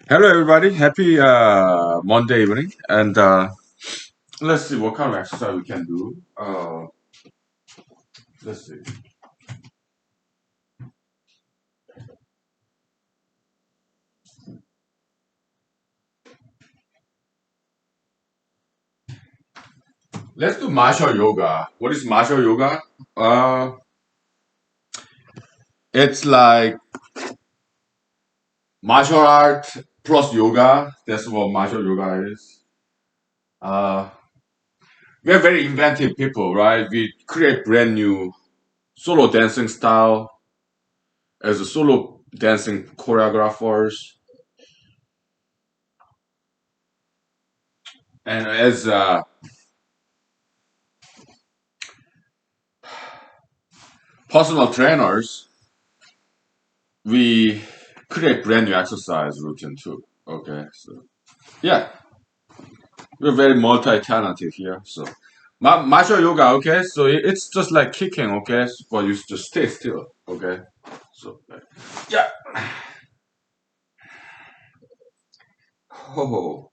Hello, everybody. Happy Monday evening. And let's see what kind of exercise we can do. Let's see. Let's do martial yoga. What is martial yoga? Uh, it's like martial art plus yoga. That's what martial yoga is. Uh, we're very inventive people, right? We create brand new solo dancing style as a solo dancing choreographers and as personal trainers. We create brand new exercise routine too. Okay, so yeah, we're very multi-talented here. So martial yoga, okay, so it's just like kicking, okay, but you just stay still, okay. So yeah. Oh,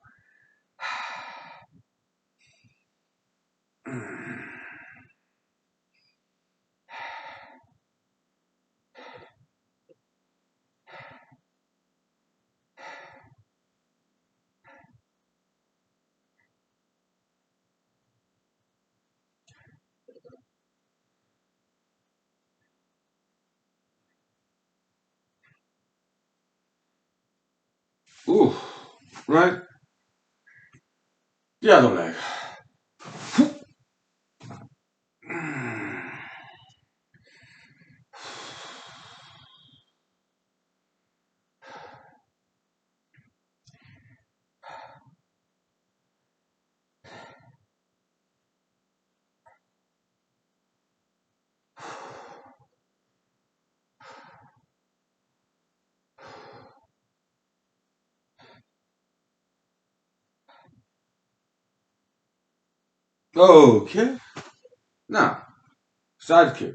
ooh, right. The other leg. Okay, now side kick.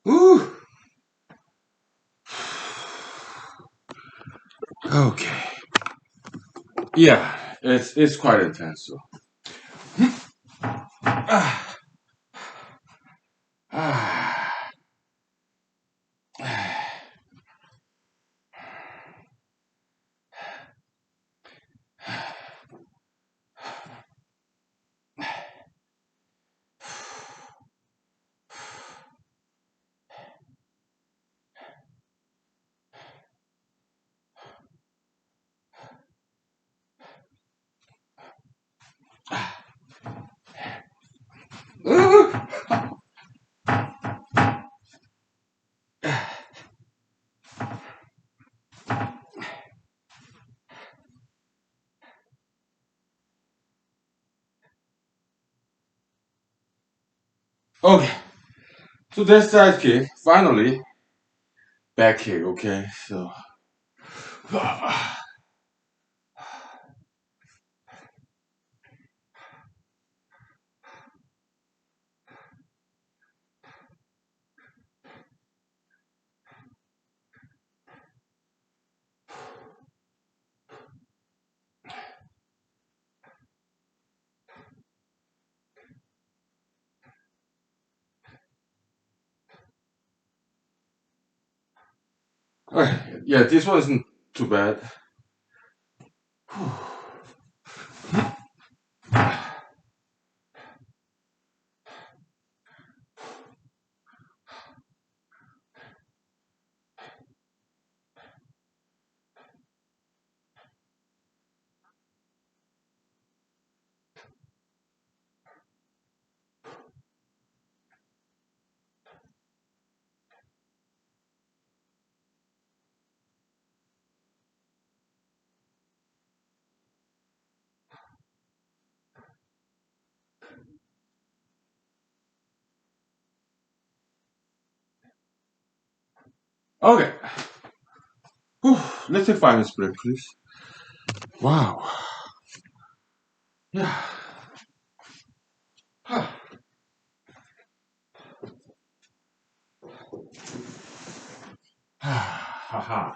Ooh, okay, yeah, it's quite intense. So. Ah, ah. Okay, so that's side kick. Finally, back kick. Okay, so yeah, this wasn't too bad. Okay. Whew. Let's take 5 minutes break, please. Wow. Yeah. Haha.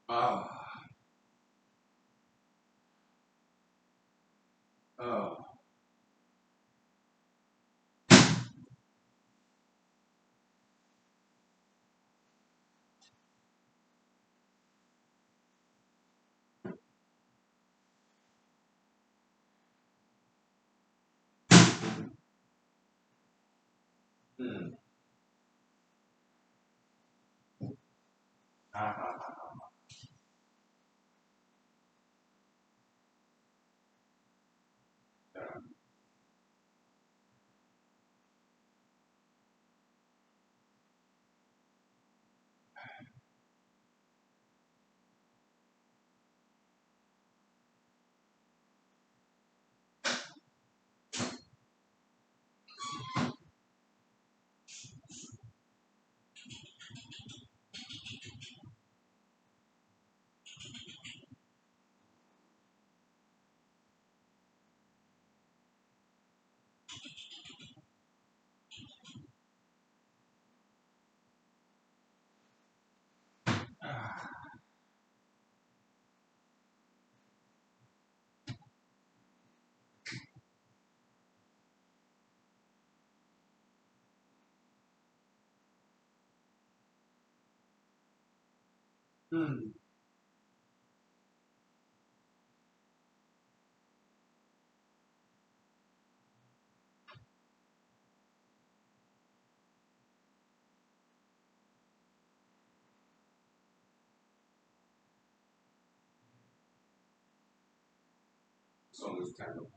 Ah. Ah. Hmm. Ah. Hmm. It's understandable.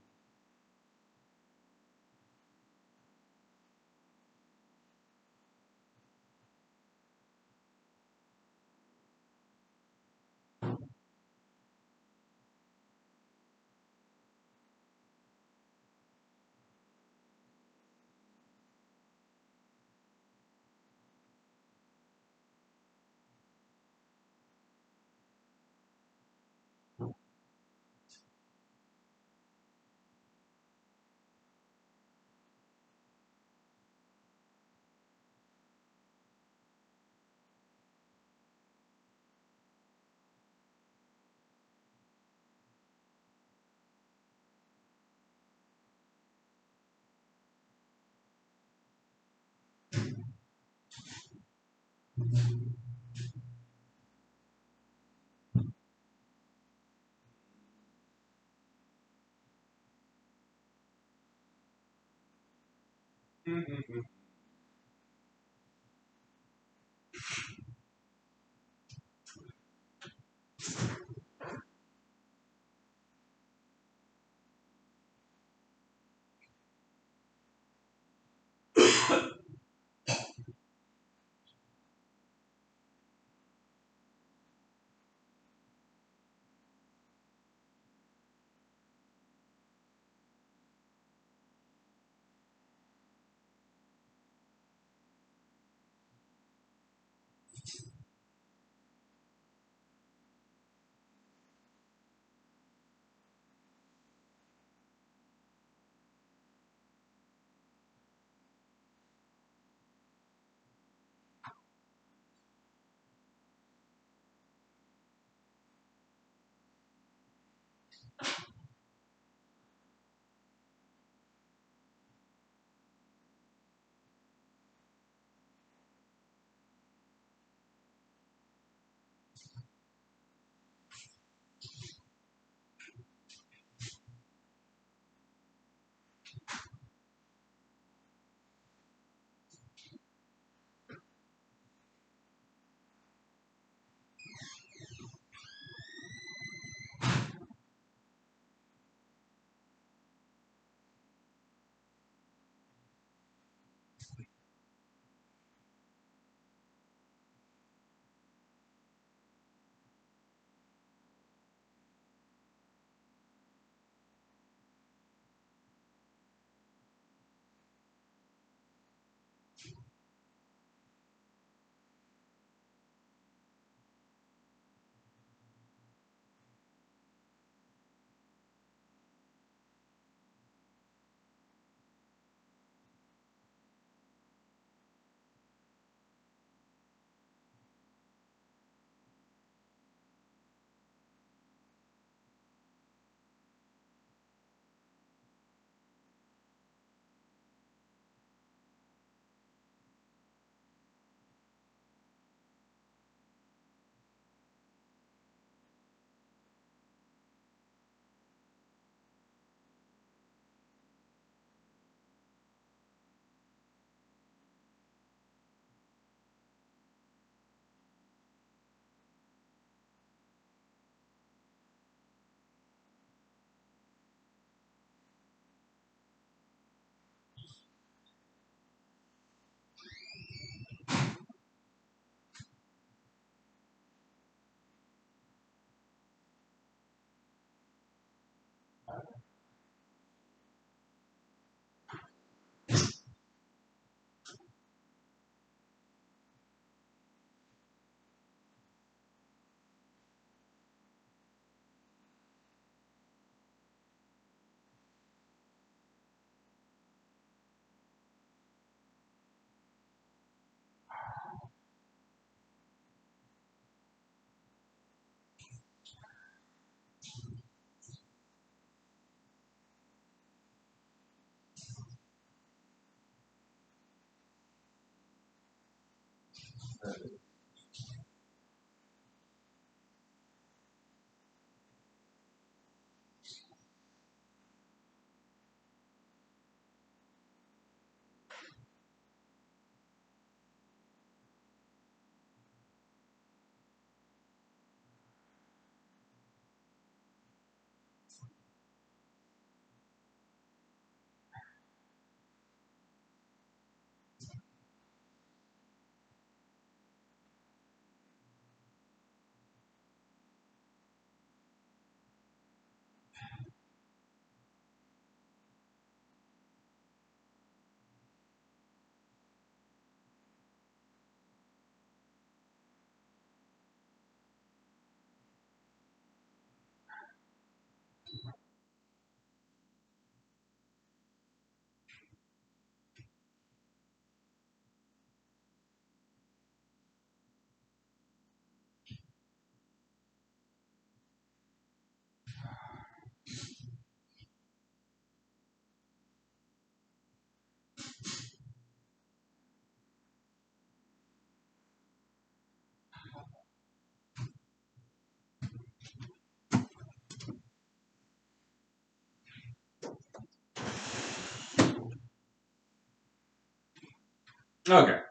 Okay.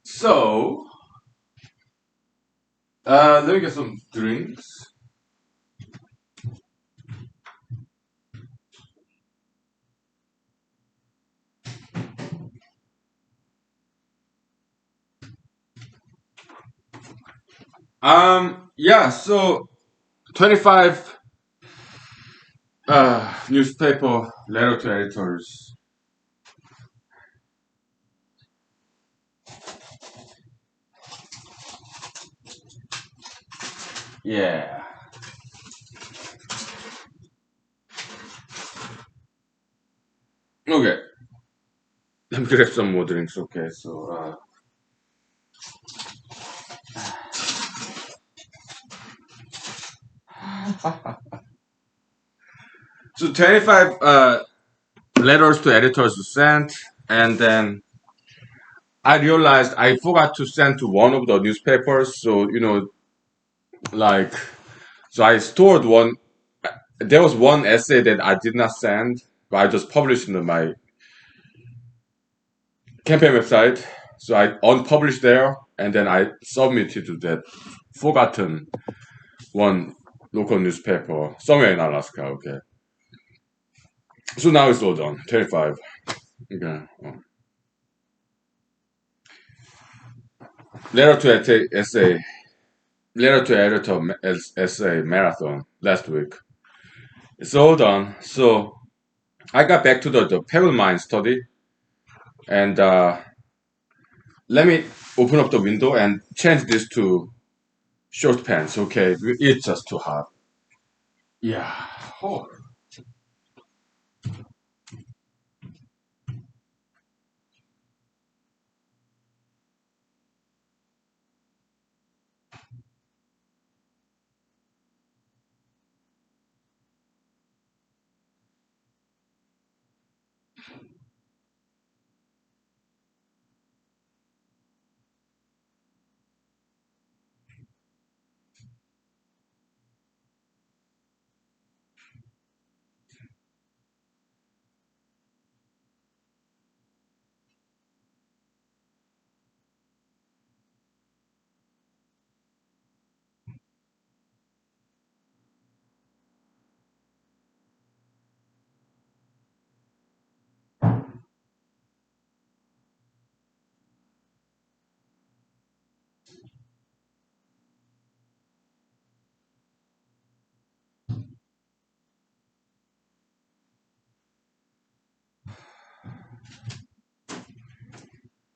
So, let me get some drinks. Yeah, so 25 newspaper letter to editors. Yeah. Okay. Let me grab some more drinks. Okay, so 25 letters to editors were sent, and then I realized I forgot to send to one of the newspapers. So like, so I stored one. There was one essay that I did not send, but I just published in my campaign website. So I unpublished there, and then I submitted to that forgotten one local newspaper somewhere in Alaska. Okay, so now it's all done. 25. Okay. Letter to essay. Letter to editor essay marathon last week. It's all done. So I got back to the pebble mine study, and let me open up the window and change this to short pants. Okay, it's just too hot. Yeah. Oh.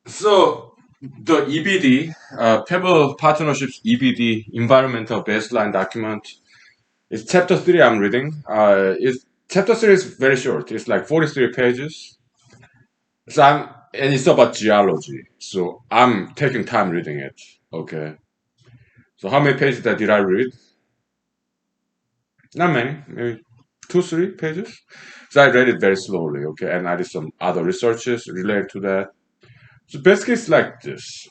So the EBD, Pebble Partnerships EBD Environmental Baseline Document, is chapter three. I'm reading. It's chapter three is very short. It's like 43 pages. So and it's about geology. So I'm taking time reading it. Okay. So how many pages that did I read? Not many, maybe two, 3 pages. So I read it very slowly. Okay, and I did some other researches related to that. So basically, it's like this.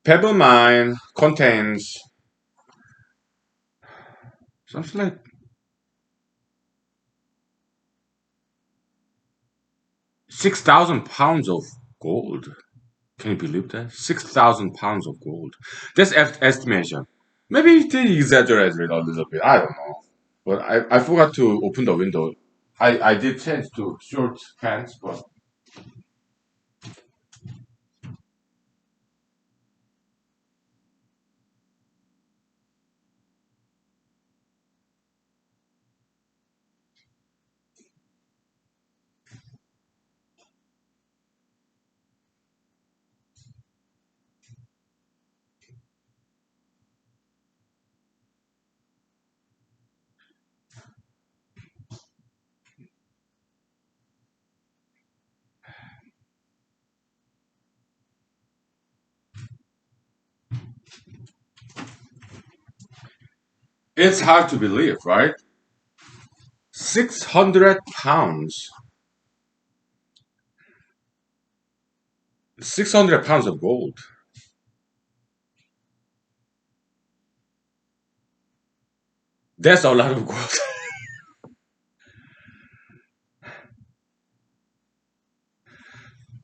Pebble mine contains something like 6,000 pounds of gold. Can you believe that? 6,000 pounds of gold. That's estimation. Maybe they exaggerated it a little bit. I don't know. But I forgot to open the window. I did change to short pants, but it's hard to believe, right? 600 pounds. 600 pounds of gold. That's a lot of gold.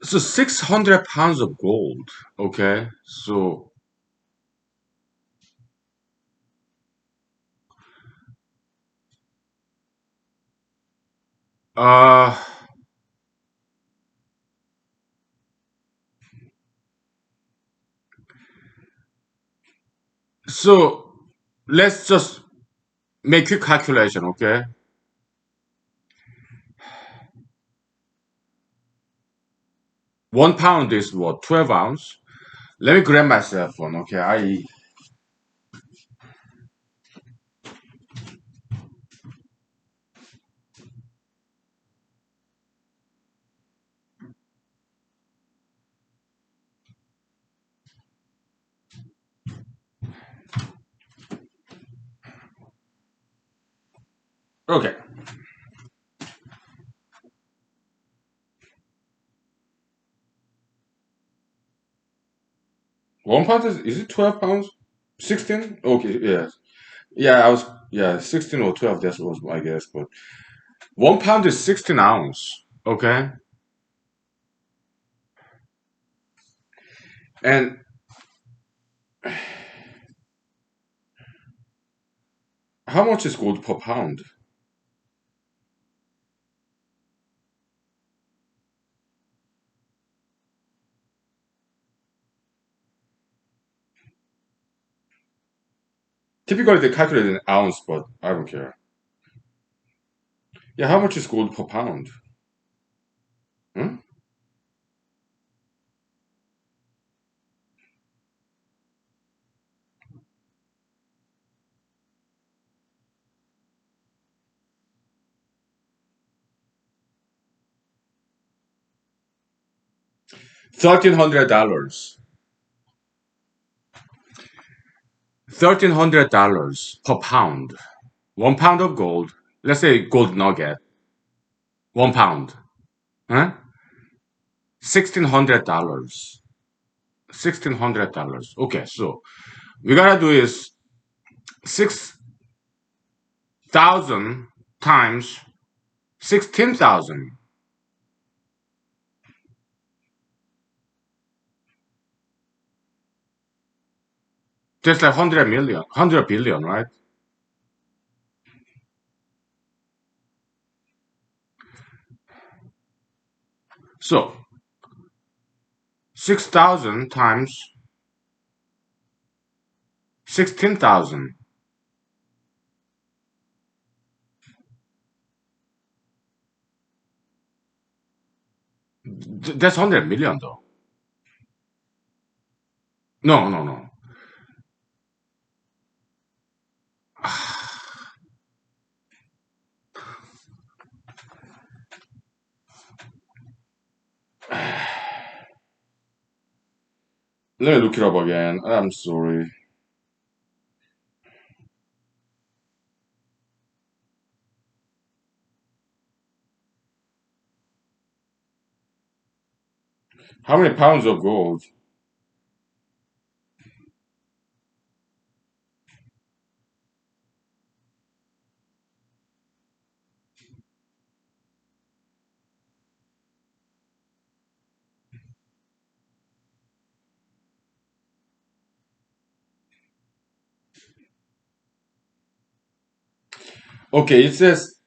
So 600 pounds of gold. Okay. Uh, so let's just make quick calculation, okay? 1 pound is what? 12 ounce? Let me grab my cell phone, okay? Okay. 1 pound is it 12 pounds? 16? Okay, yes. Yeah, I was, yeah, 16 or 12, that was my guess, but 1 pound is 16 ounce, okay? And how much is gold per pound? Typically they calculate in ounce, but I don't care. Yeah, how much is gold per pound? Hmm? 1,300 dollars. $1,300 per pound. 1 pound of gold. Let's say gold nugget. 1 pound. Huh? $1,600. $1,600. Okay, so we gotta do is 6,000 times 16,000. That's like 100 million, 100 billion, right? So 6,000 times 16,000. That's 100 million though. No, no, no. Let me look it up again. I'm sorry. How many pounds of gold? Okay, it says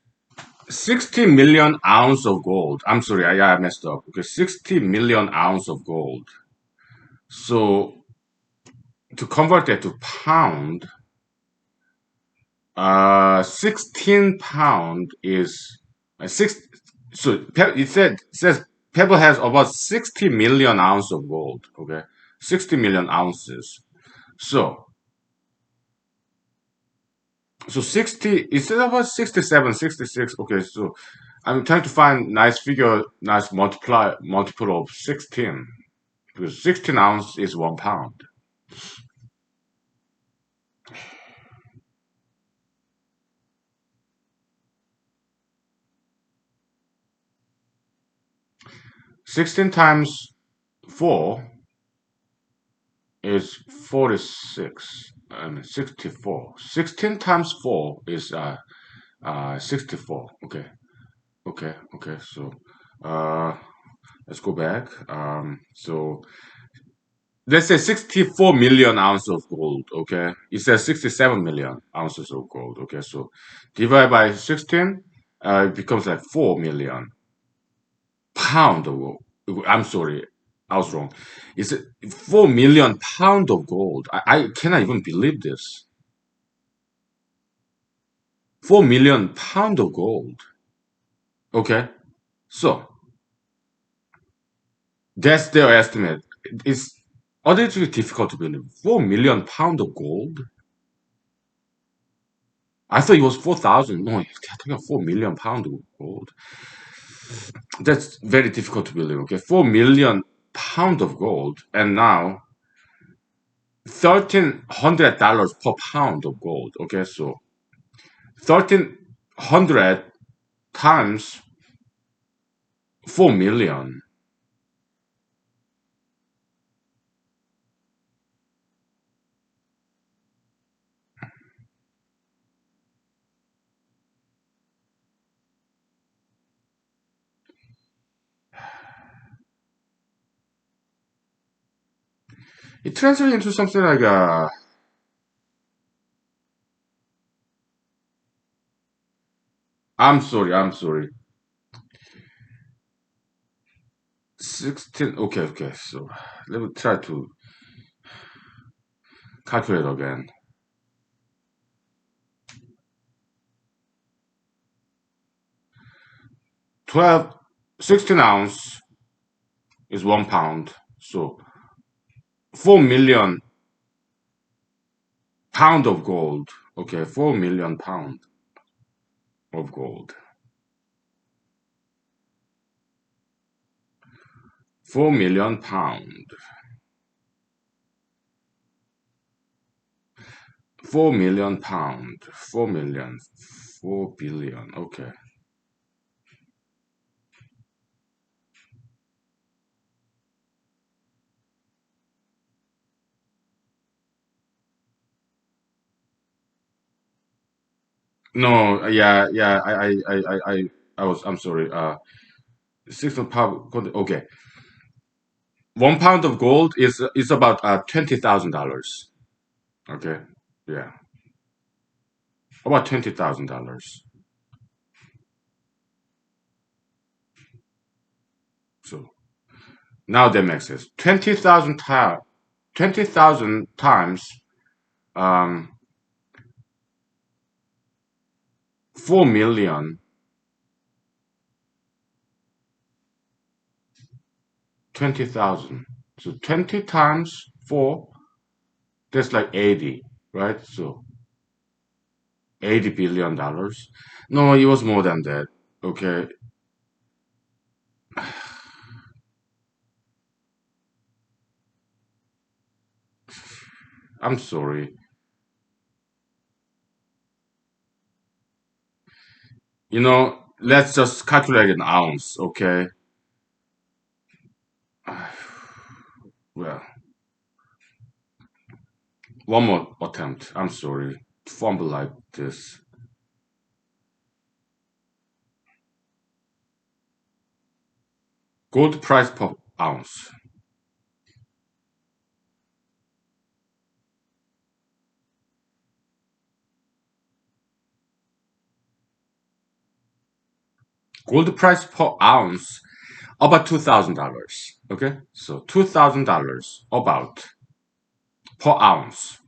60 million ounce of gold. I'm sorry, I messed up. Okay, 60 million ounce of gold. So to convert that to pound, 16 pound is six. So it says Pebble has about 60 million ounce of gold. Okay, 60 million ounces. So 60 is it about 67, 66? Okay, so I'm trying to find nice figure, nice multiple of 16 because 16 ounce is 1 pound. 16 times 4 is 46 and 64. 16 times 4 is 64. Okay, okay. So uh, let's go back. So let's say 64 million ounces of gold. Okay, it says 67 million ounces of gold. Okay, so divide by 16, it becomes like 4 million pound of gold. I'm sorry, I was wrong. It's 4 million pound of gold. I cannot even believe this. 4 million pound of gold. Okay, so that's their estimate. It's a little difficult to believe. 4 million pound of gold? I thought it was 4,000. No, they're talking about 4 million pound of gold. That's very difficult to believe. Okay, 4 million pound of gold, and now $1,300 per pound of gold. Okay, so 1,300 times 4 million. It translates into something like 16. Okay. So let me try to calculate again. 12, 16 ounce is 1 pound. So 4 million pound of gold. Okay, 4 million pound of gold. 4 million pound. 4 million pound. 4 million. 4 billion. Okay. No, yeah. I'm sorry. 6 pound. Okay. 1 pound of gold is about $20,000. Okay. Yeah. About $20,000. So now that makes sense. 20,000 times um 4 million, 20,000. So 20 times 4, that's like 80, right? So $80 billion. No, it was more than that. Okay. I'm sorry. Let's just calculate an ounce, okay? Well, one more attempt. I'm sorry. Fumble like this. Gold price per ounce. Gold price per ounce about $2,000. Okay, so $2,000 about per ounce.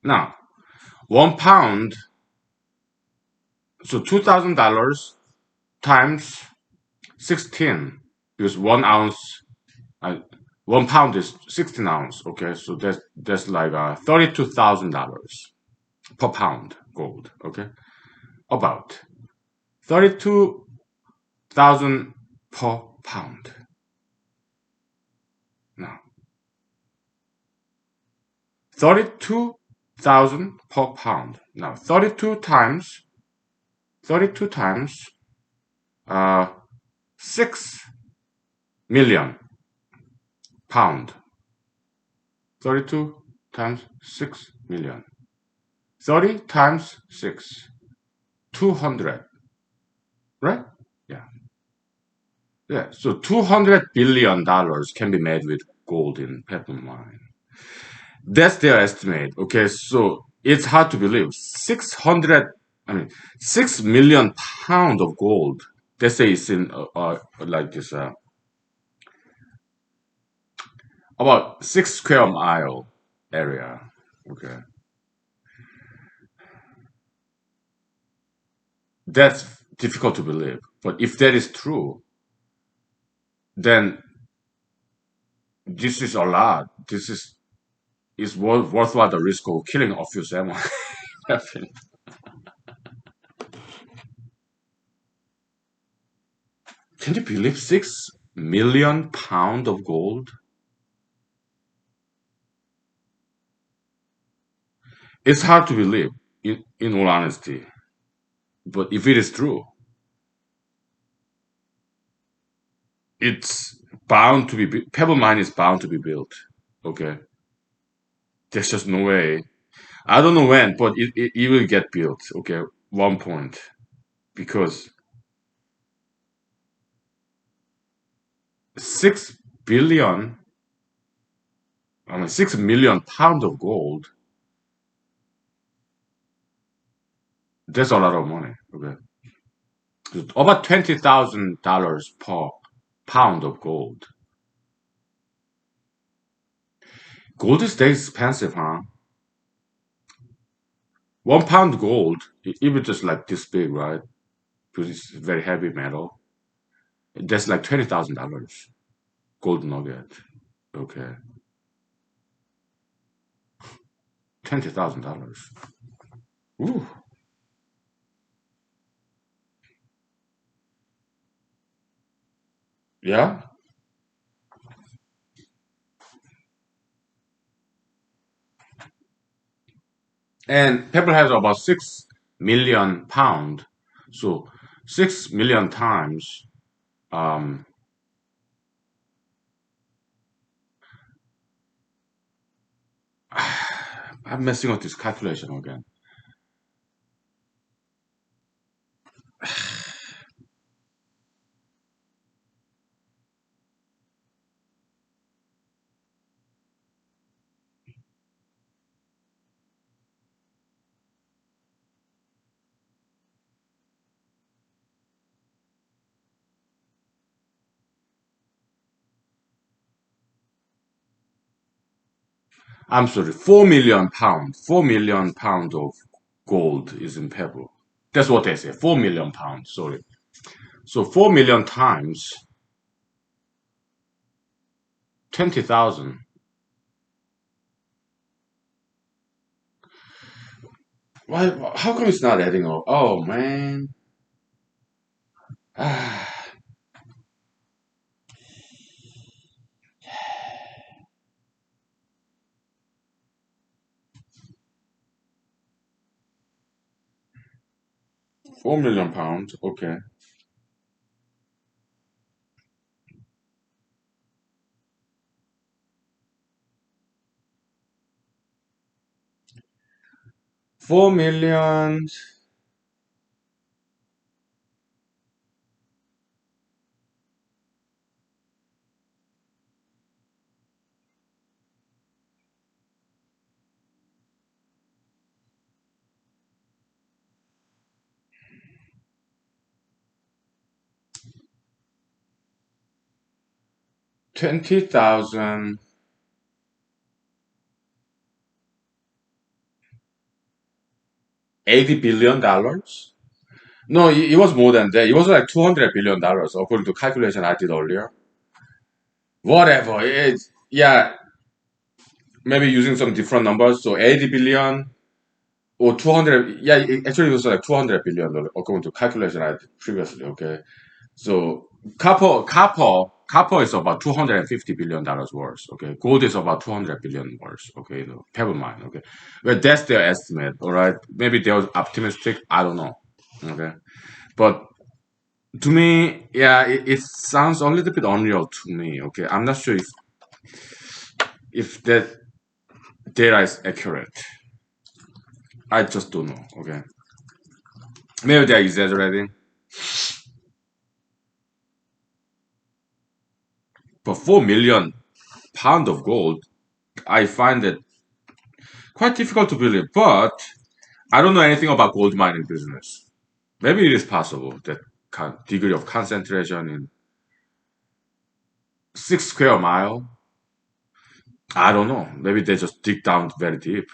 Now, 1 pound, so $2,000 times 16 because 1 ounce, uh, 1 pound is 16 ounce. Okay, so that's like $32,000 per pound gold. Okay, about 32,000 per pound. Now, 32,000 per pound. Now, 32 times, 6 million pound. 32 times 6 million. 30 times 6, 200, right? Yeah. Yeah. So $200 billion can be made with gold in pebble mine. That's their estimate. Okay. So it's hard to believe. 6 million pound of gold. They say it's in like this, about 6 square mile area. Okay. That's difficult to believe. But if that is true, then this is a lot. This is worthwhile the risk of killing a few salmon. Can you believe 6 million pound of gold? It's hard to believe, in all honesty. But if it is true, it's bound to be. Pebble mine is bound to be built. Okay, there's just no way. I don't know when, but it will get built. Okay, 1 point because 6 billion. 6 million pound of gold. That's a lot of money. Okay, about $20,000 per pound of gold. Gold is very expensive, huh? 1 pound gold, even just like this big, right? Because it's very heavy metal. That's like $20,000 gold nugget. Okay, $20,000. Ooh, yeah. And Pebble has about 6 million pound. So 6 million times. Um, I'm messing up this calculation again. I'm sorry, 4 million pound. 4 million pound of gold is in Pebble. That's what they say. 4 million pounds. Sorry. So 4 million times 20,000. Why? How come it's not adding up? Oh man. £4 million. Okay. 4 million. 20,000, $80 billion. No, it was more than that. It was like $200 billion according to calculation I did earlier. Whatever. It's yeah, maybe using some different numbers. So 80 billion or 200. Yeah, actually it was like 200 billion according to calculation I did previously. Okay. So copper is about $250 billion worth. Okay, gold is about 200 billion worth. Okay, pebble mine. Okay, well that's their estimate. All right, maybe they're optimistic. I don't know. Okay, but to me, yeah, it sounds a little bit unreal to me. Okay, I'm not sure if that data is accurate. I just don't know. Okay, maybe they're exaggerating. But 4 million pound of gold, I find it quite difficult to believe. But I don't know anything about gold mining business. Maybe it is possible that degree of concentration in 6 square mile. I don't know. Maybe they just dig down very deep.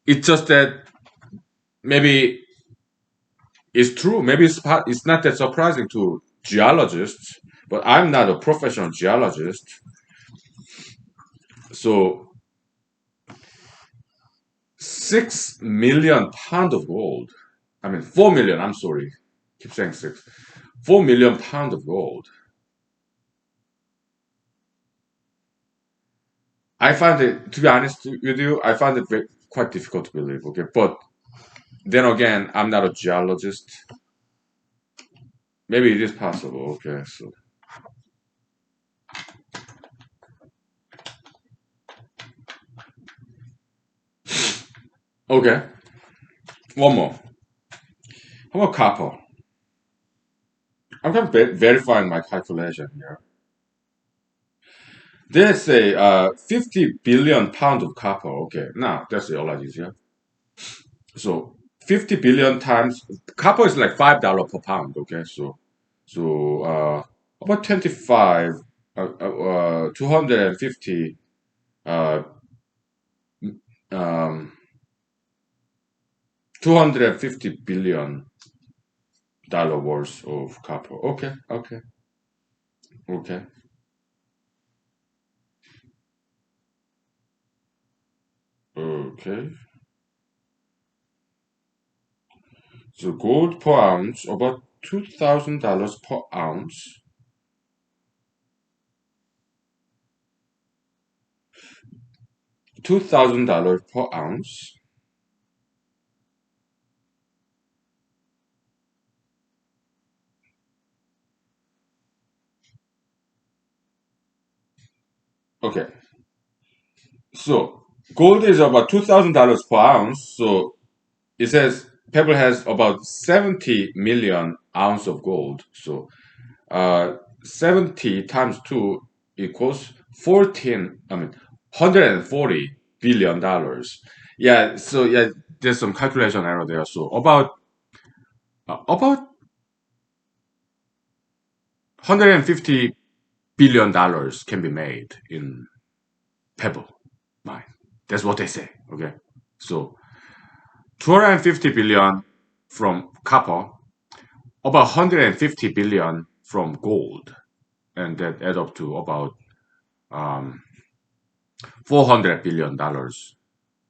It's just that maybe it's true. Maybe it's not that surprising to geologists, but I'm not a professional geologist. So 6 million pound of gold. I mean 4 million. I'm sorry. Keep saying six. 4 million pound of gold. I find it, to be honest with you, I find it quite difficult to believe. Okay, but then again, I'm not a geologist. Maybe it is possible. Okay, so okay, one more. How about copper? I'm kind of verifying my calculation here. They say 50 billion pounds of copper. Okay, now that's a lot easier. So 50 billion times copper is like $5 per pound. Okay, so about 25, 250 uh, um, 250 billion dollar worth of copper. Okay, okay, okay, okay. So gold per ounce, about $2,000 per ounce. $2,000 per ounce. Okay, so gold is about $2,000 per ounce. So it says Pebble has about 70 million ounce of gold. So 70 times 2 equals 14, I mean, $140 billion. Yeah, so yeah, there's some calculation error there. So about $150 billion can be made in Pebble mine. That's what they say. Okay. So 250 billion from copper, about 150 billion from gold, and that add up to about um, $400 billion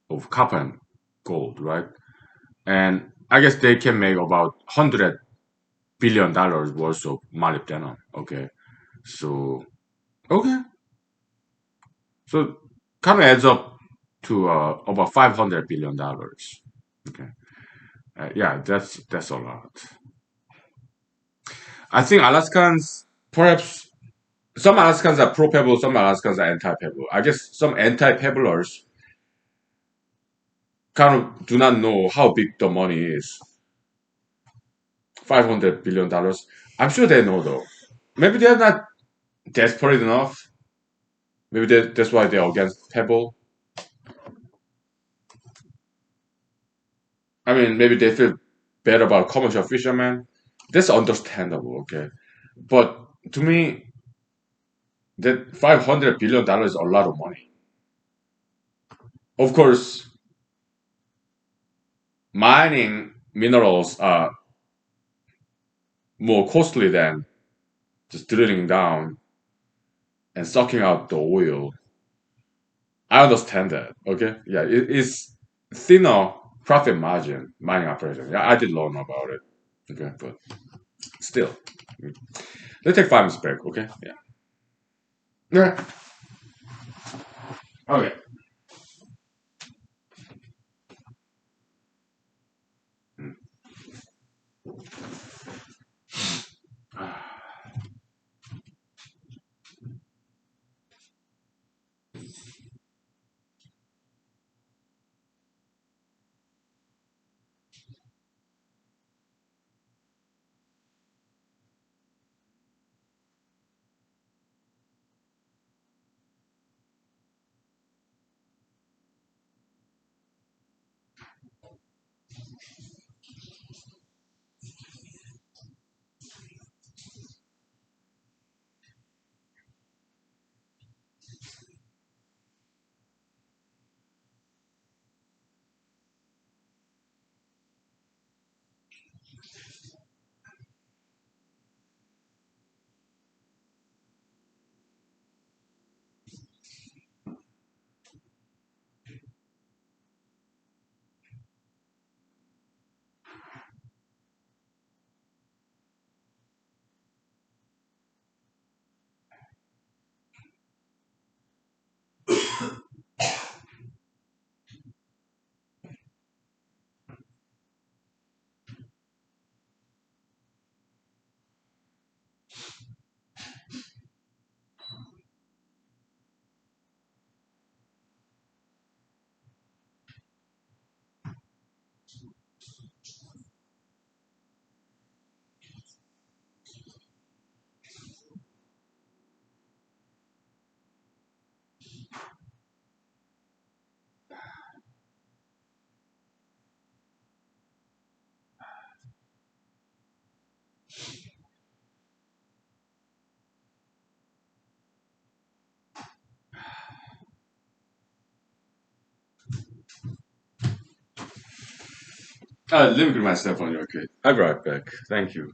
of copper and gold, right? And I guess they can make about $100 billion worth of molybdenum. Okay, so okay, so kind of adds up to about $500 billion. Okay, yeah, that's a lot. I think Alaskans, perhaps some Alaskans are pro pebble, some Alaskans are anti pebble. I guess some anti pebblers kind of do not know how big the money is. $500 billion. I'm sure they know though. Maybe they're not desperate enough. Maybe that's why they're against pebble. I mean, maybe they feel bad about commercial fishermen. That's understandable. Okay, But to me, that $500 billion is a lot of money. Of course, mining minerals are more costly than just drilling down and sucking out the oil. I understand that. Okay, yeah, it is thinner profit margin mining operation. Yeah, I did learn about it. Okay, but still, let's take 5 minutes break. Okay, yeah. Yeah. Okay. Let me put myself on your case. I'll be right back. Thank you.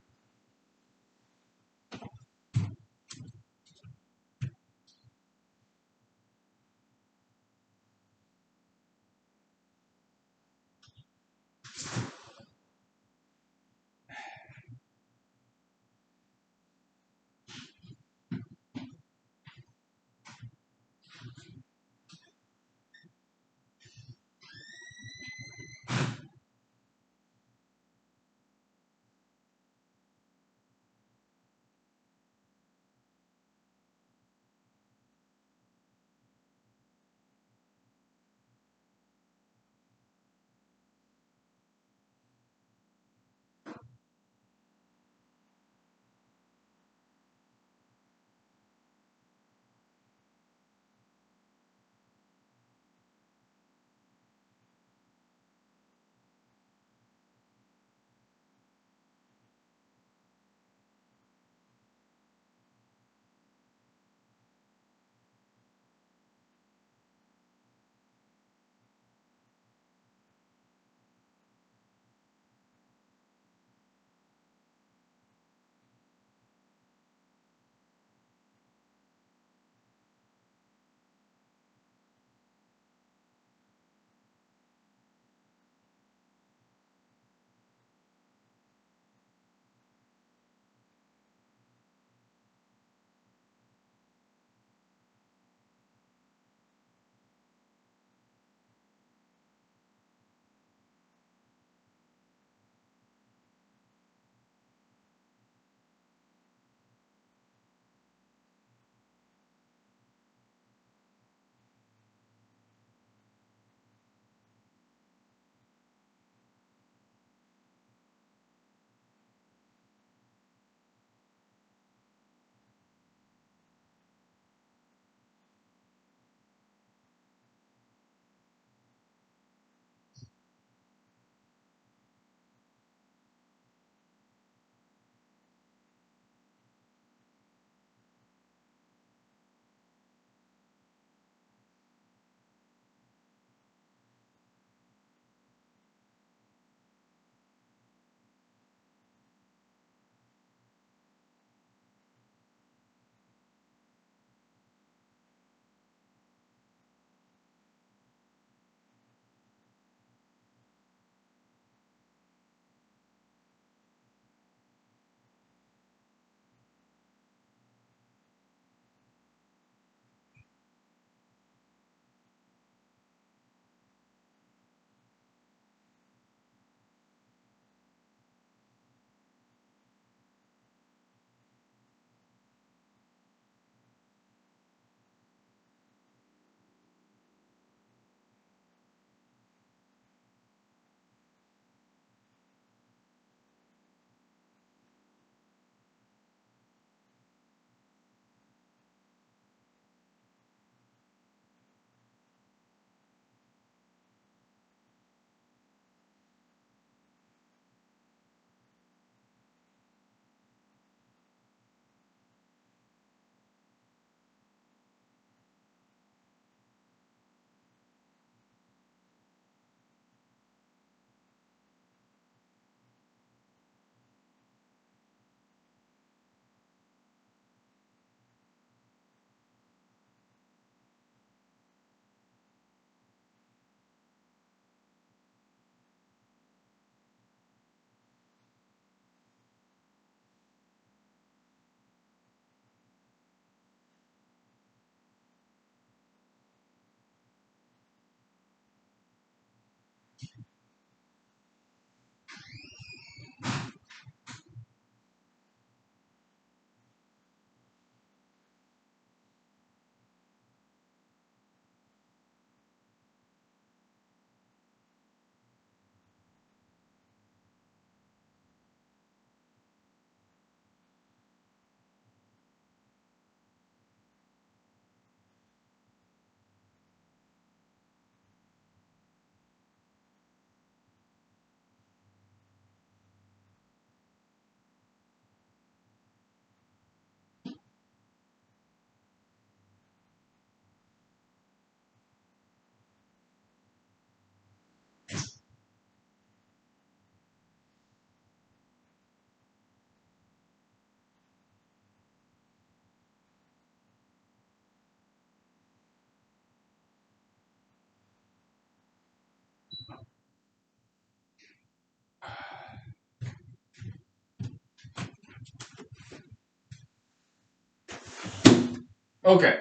Okay.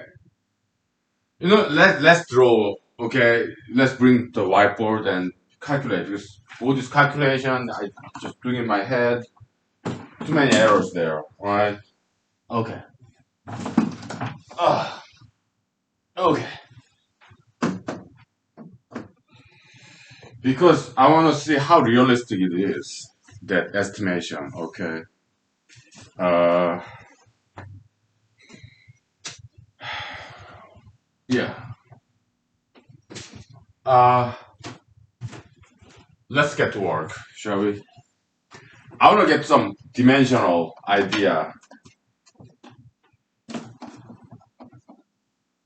Let's draw. Okay, let's bring the whiteboard and calculate. Because all this calculation, I just doing in my head. Too many errors there. Right. Okay. Ah. Okay. Because I want to see how realistic it is, that estimation. Okay. Uh. Yeah. Uh. Let's get to work, shall we? I want to get some dimensional idea.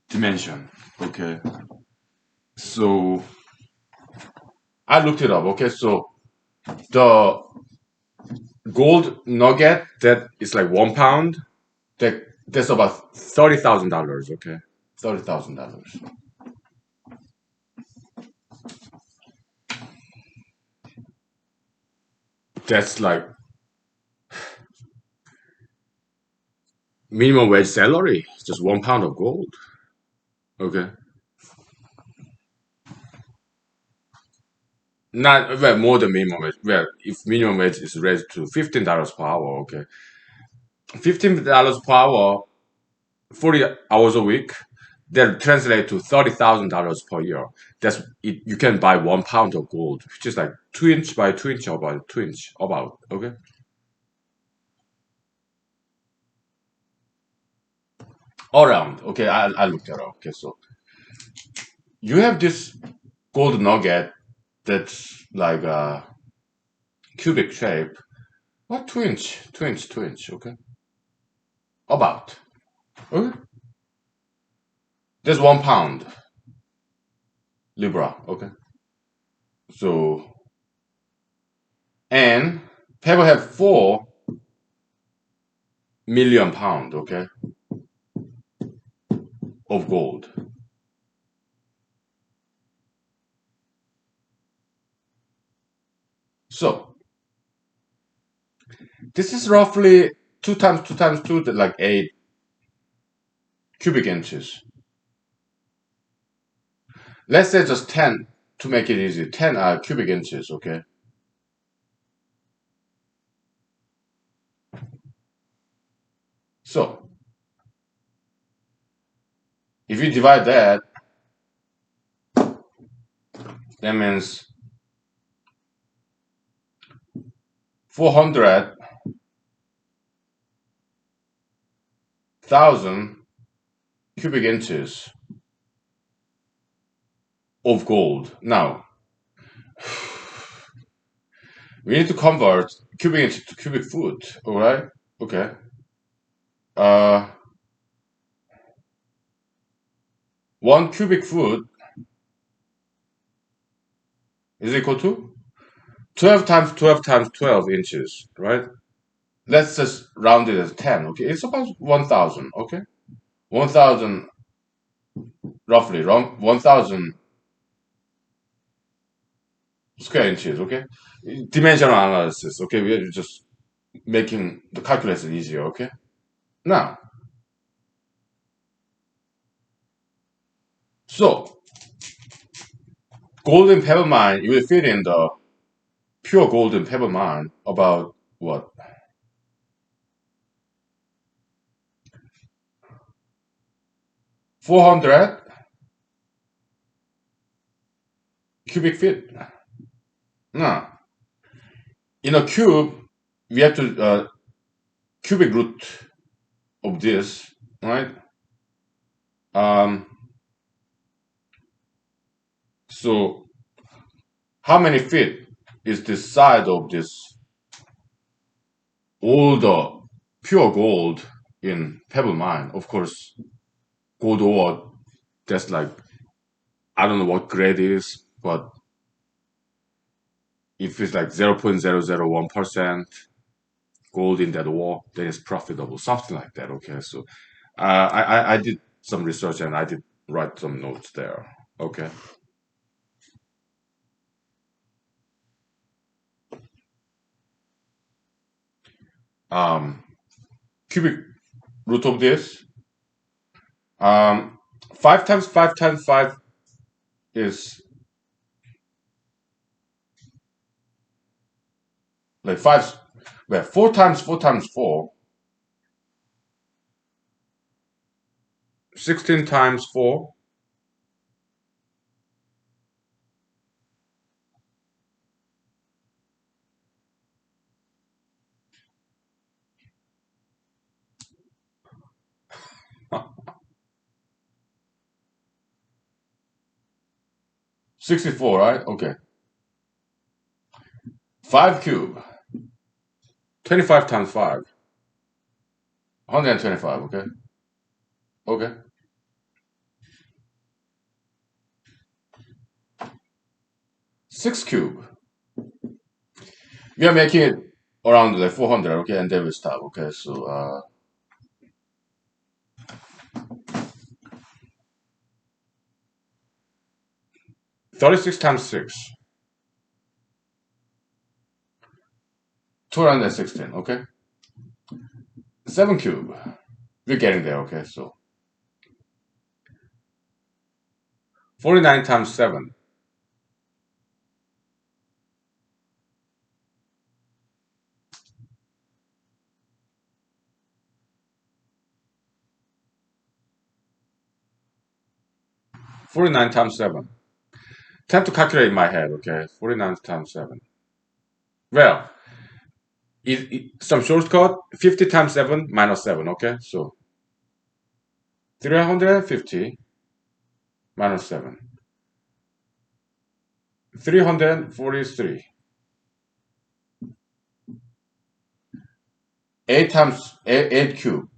Dimension. Okay. So I looked it up. Okay. So the gold nugget that is like 1 pound, that's about $30,000. Okay. $30,000. That's like minimum wage salary. Just 1 pound of gold. Okay. Not well, more than minimum wage. Well, if minimum wage is raised to $15 per hour, okay. $15 per hour, 40 hours a week, that translate to $30,000 per year. That's it. You can buy 1 pound of gold, which is like 2 inch by 2 inch, about 2 inch, about, okay. Around, okay. I looked it up. Okay, so you have this gold nugget that's like a cubic shape. What, 2 inch, 2 inch, 2 inch, okay, about, okay. There's 1 pound libra, okay. So, and people have 4 million pound, okay, of gold. So this is roughly 2 times 2 times 2, like 8 cubic inches. Let's say just 10 to make it easy. 10 cubic inches, okay. So if you divide that, that means 400,000 cubic inches of gold. Now we need to convert cubic inch to cubic foot. All right. Okay. Uh, 1 cubic foot is equal to 12 times 12 times 12 inches, right? Let's just round it as 10. Okay. It's about 1,000. Okay. 1,000, roughly, wrong. 1,000 square inches. Okay. Dimensional analysis. Okay. We're just making the calculation easier. Okay. Now, so golden pebble mine, you will fit in the pure golden pebble mine about what? 400 cubic feet. No. In a cube, we have to cubic root of this, right? Um, so how many feet is the side of this all the pure gold in pebble mine? Of course, gold ore, that's like, I don't know what grade it is, but if it's like 0.001% gold in that ore, then it's profitable, something like that. Okay, so I did some research and I did write some notes there. Okay. Um, Cubic root of this, um, 5 times 5 times 5 is like five, well, 4 times 4 times 4, 16 times 4, 64, right? Okay. 5 cube, 25 times 5, 125, okay? Okay. 6 cube, we are making it around like 400, okay? And then we stop, okay? So, 36 times 6, 216, okay? 7 cube, we're getting there, okay? So, 49 times 7, 49 times 7. Time to calculate in my head, okay? 49 times 7. Well, some shortcut, 50 times 7 minus 7, okay? So 350 minus 7. 343. 8 times 8 cube.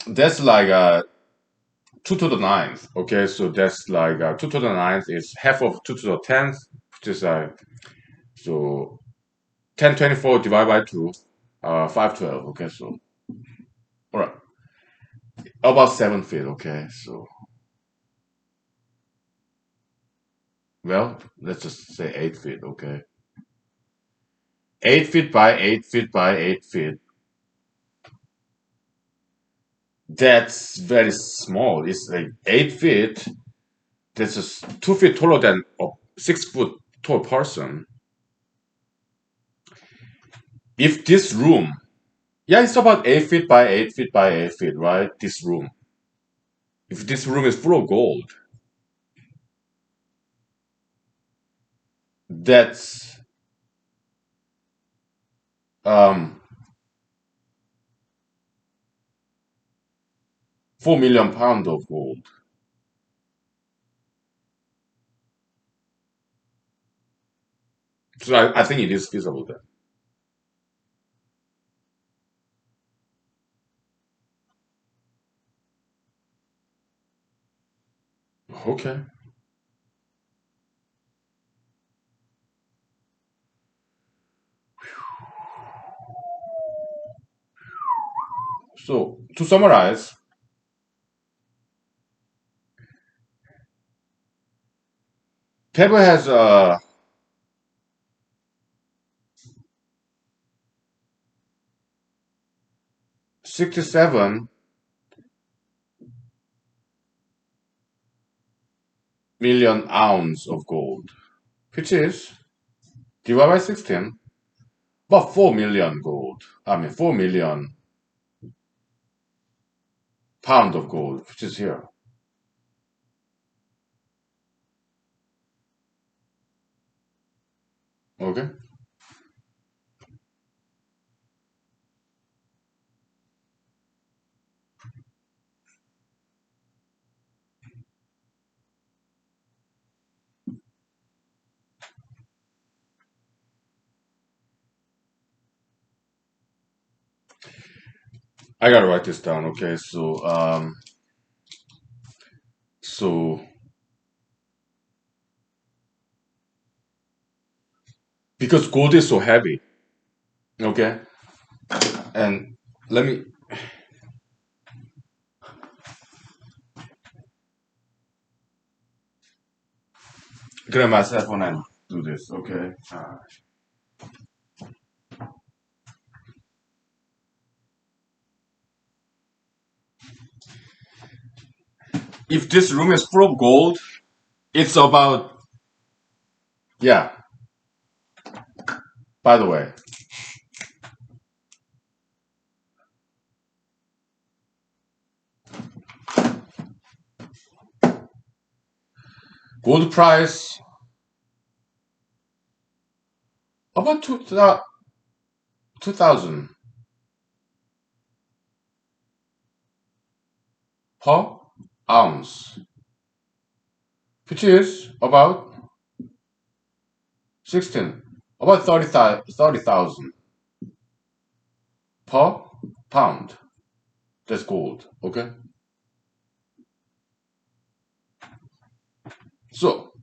That's like 2 to the ninth, okay? So that's like 2 to the ninth is half of 2 to the 10th, which is so 1024 divided by 2, 512, okay? So, all right, about 7 feet, okay? So, well, let's just say 8 feet, okay? 8 feet by 8 feet by 8 feet. That's very small. It's like 8 feet. That's just 2 feet taller than a 6 foot tall person. If this room, yeah, it's about 8 feet by 8 feet by 8 feet, right? This room. If this room is full of gold, that's um 4 million pounds of gold. So I think it is feasible then. Okay. So to summarize, Pebble has 67 million ounce of gold, which is divided by 16, about 4 million gold. I mean, 4 million pound of gold, which is here. Okay? I gotta write this down. Okay, so because gold is so heavy, okay, and let me grab my cell phone and do this. Okay. If this room is full of gold, it's about, yeah. By the way, gold price about 2,000 per ounce, which is about 16, about 30,000 per pound. That's gold. Okay. So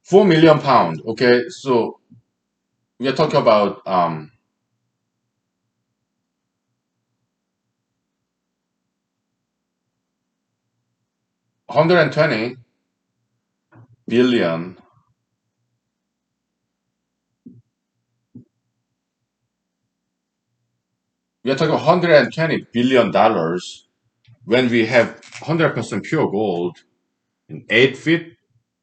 4 million pound. Okay. So we are talking about 120 billion. We are talking 120 billion dollars when we have 100% pure gold in 8 feet,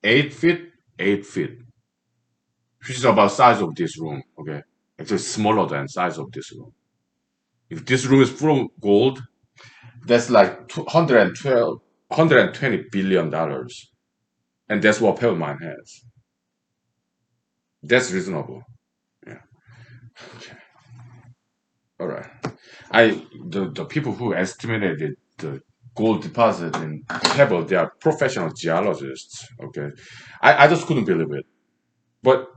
8 feet, 8 feet, which is about size of this room. Okay, actually smaller than size of this room. If this room is full of gold, that's like 212, $120 billion, and that's what Pebble Mine has. That's reasonable. Yeah. Okay. All right. The people who estimated the gold deposit in Pebble, they are professional geologists. Okay. I just couldn't believe it, but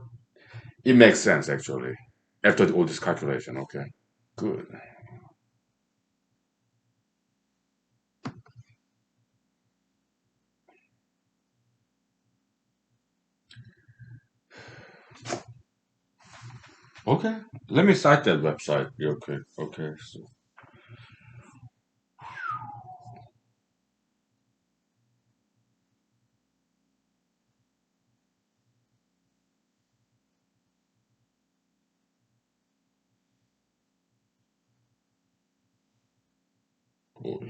it makes sense actually after all this calculation. Okay. Good. Okay. Let me cite that website real quick. Okay. So, oh,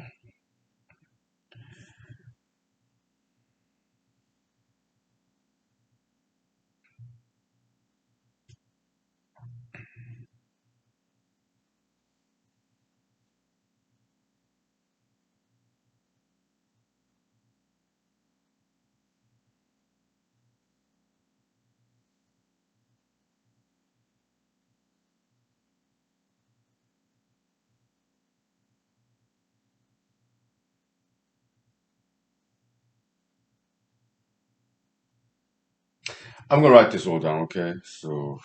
I'm gonna write this all down. Okay. So,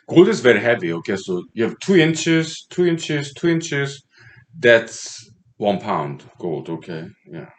Gold is very heavy. Okay, so you have 2 inches, 2 inches, 2 inches. That's 1 pound gold. Okay, yeah.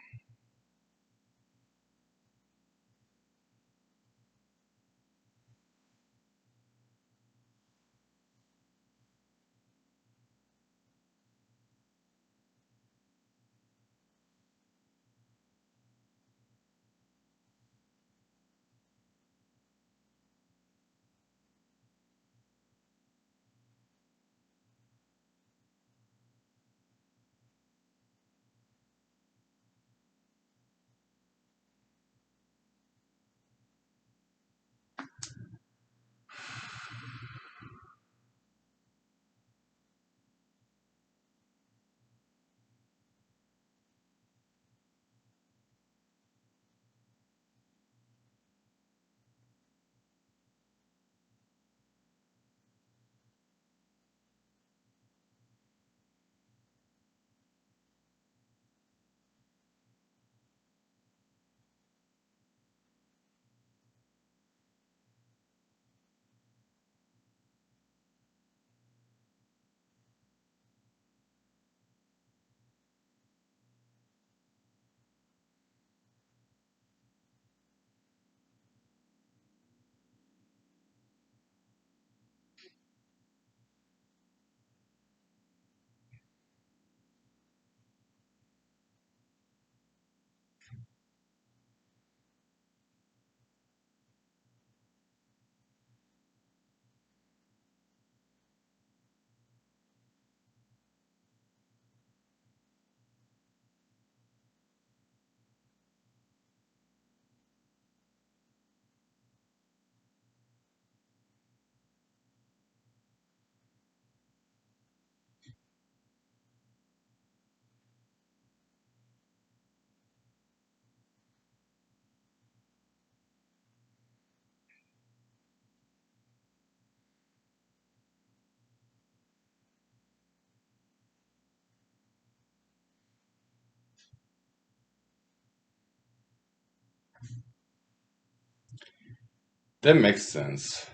That makes sense.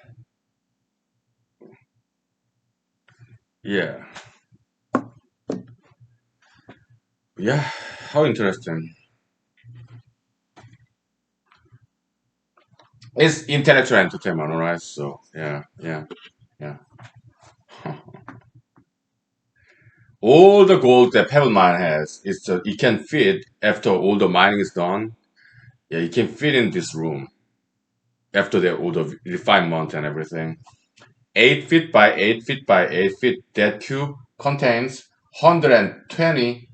Yeah, yeah. How interesting. It's intellectual entertainment, all right? So yeah, yeah, yeah. All the gold that Pebble Mine has, it can fit after all the mining is done. Yeah, it can fit in this room after all the refinement and everything. 8 feet by 8 feet by 8 feet. That cube contains $120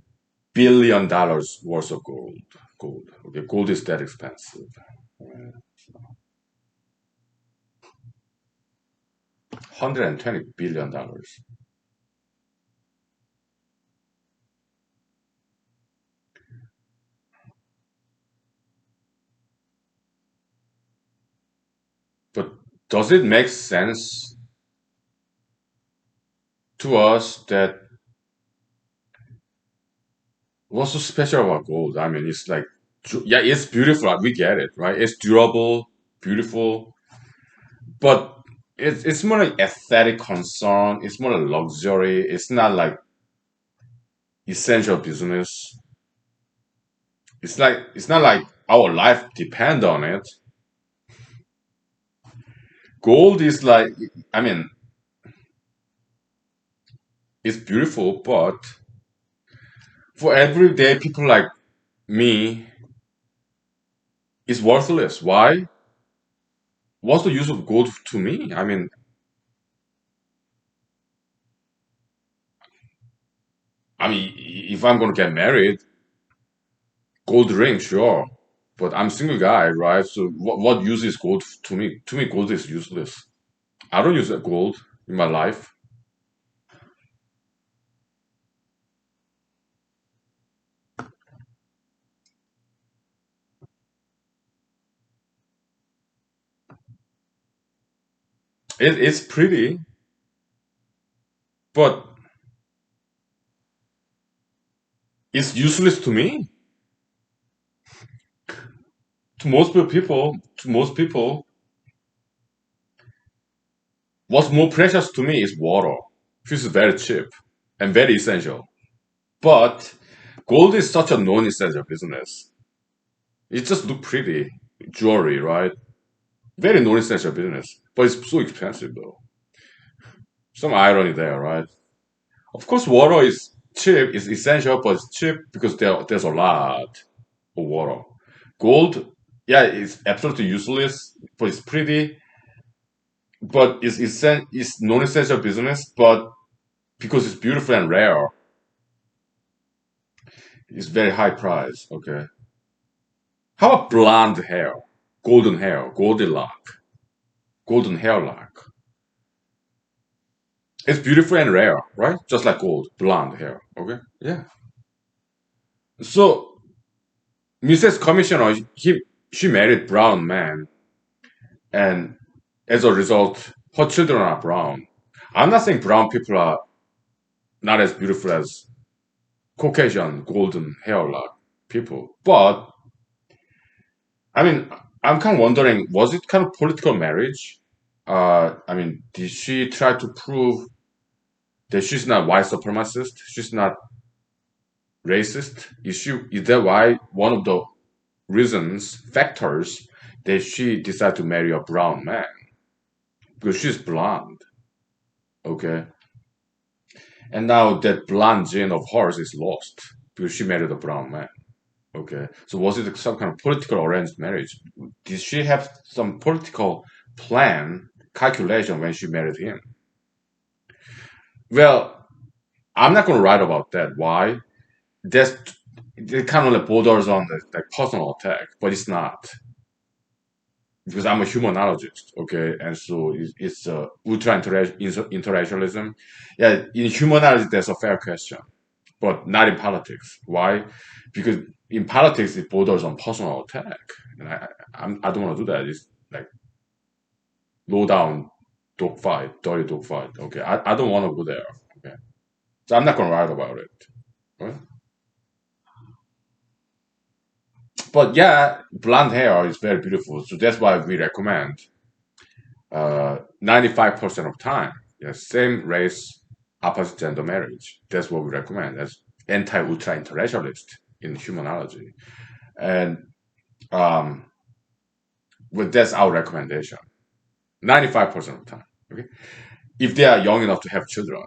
billion worth of gold. Gold. Okay, gold is that expensive. $120 billion. But does it make sense to us that what's so special about gold? I mean, it's like, yeah, it's beautiful. We get it, right? It's durable, beautiful, but it's more like aesthetic concern. It's more like luxury. It's not like essential business. It's not like our life depend on it. Gold is like, I mean, it's beautiful, but for everyday people like me, it's worthless. Why? What's the use of gold to me? I mean, if I'm gonna get married, gold ring, sure. But I'm single guy, right? So what use is gold to me? To me, gold is useless. I don't use gold in my life. It's pretty, but it's useless to me. To most people, What's more precious to me is water, which is very cheap and very essential. But gold is such a non-essential business. It just look pretty, jewelry, right? Very non-essential business, but it's so expensive though. Some irony there, right? Of course, water is cheap, is essential, but it's cheap because there's a lot of water. Gold, yeah, it's absolutely useless, but it's pretty, but it's non-essential business, but because it's beautiful and rare, it's very high price. Okay. How about blonde hair, golden hair, golden hair lock? It's beautiful and rare, right? Just like gold, blonde hair. Okay. Yeah. So Mrs. Commissioner, she married brown man, and as a result, her children are brown. I'm not saying brown people are not as beautiful as Caucasian golden hair lock people, but I mean, I'm kind of wondering, was it kind of political marriage? I mean, did she try to prove that she's not white supremacist? She's not racist? Is that why one of the reasons, factors that she decided to marry a brown man? Because she's blonde, okay? And now that blonde gene of hers is lost because she married a brown man. Okay. So was it some kind of political arranged marriage? Did she have some political plan, calculation when she married him? Well, I'm not going to write about that. Why? That's it kind of like borders on the like personal attack, but it's not because I'm a humanologist. Okay, and so it's ultra interracialism. Yeah, in humanology, that's a fair question, but not in politics. Why? Because in politics it borders on personal attack, and I don't want to do that. It's like low down dogfight, dirty dogfight. Okay, I don't want to go there. Okay, so I'm not gonna write about it. Right? But yeah, blonde hair is very beautiful, so that's why we recommend 95% of time, yeah, same race, opposite gender marriage. That's what we recommend as anti-ultra interracialist in humanology. And um, well, that's our recommendation. 95% of the time. Okay, if they are young enough to have children,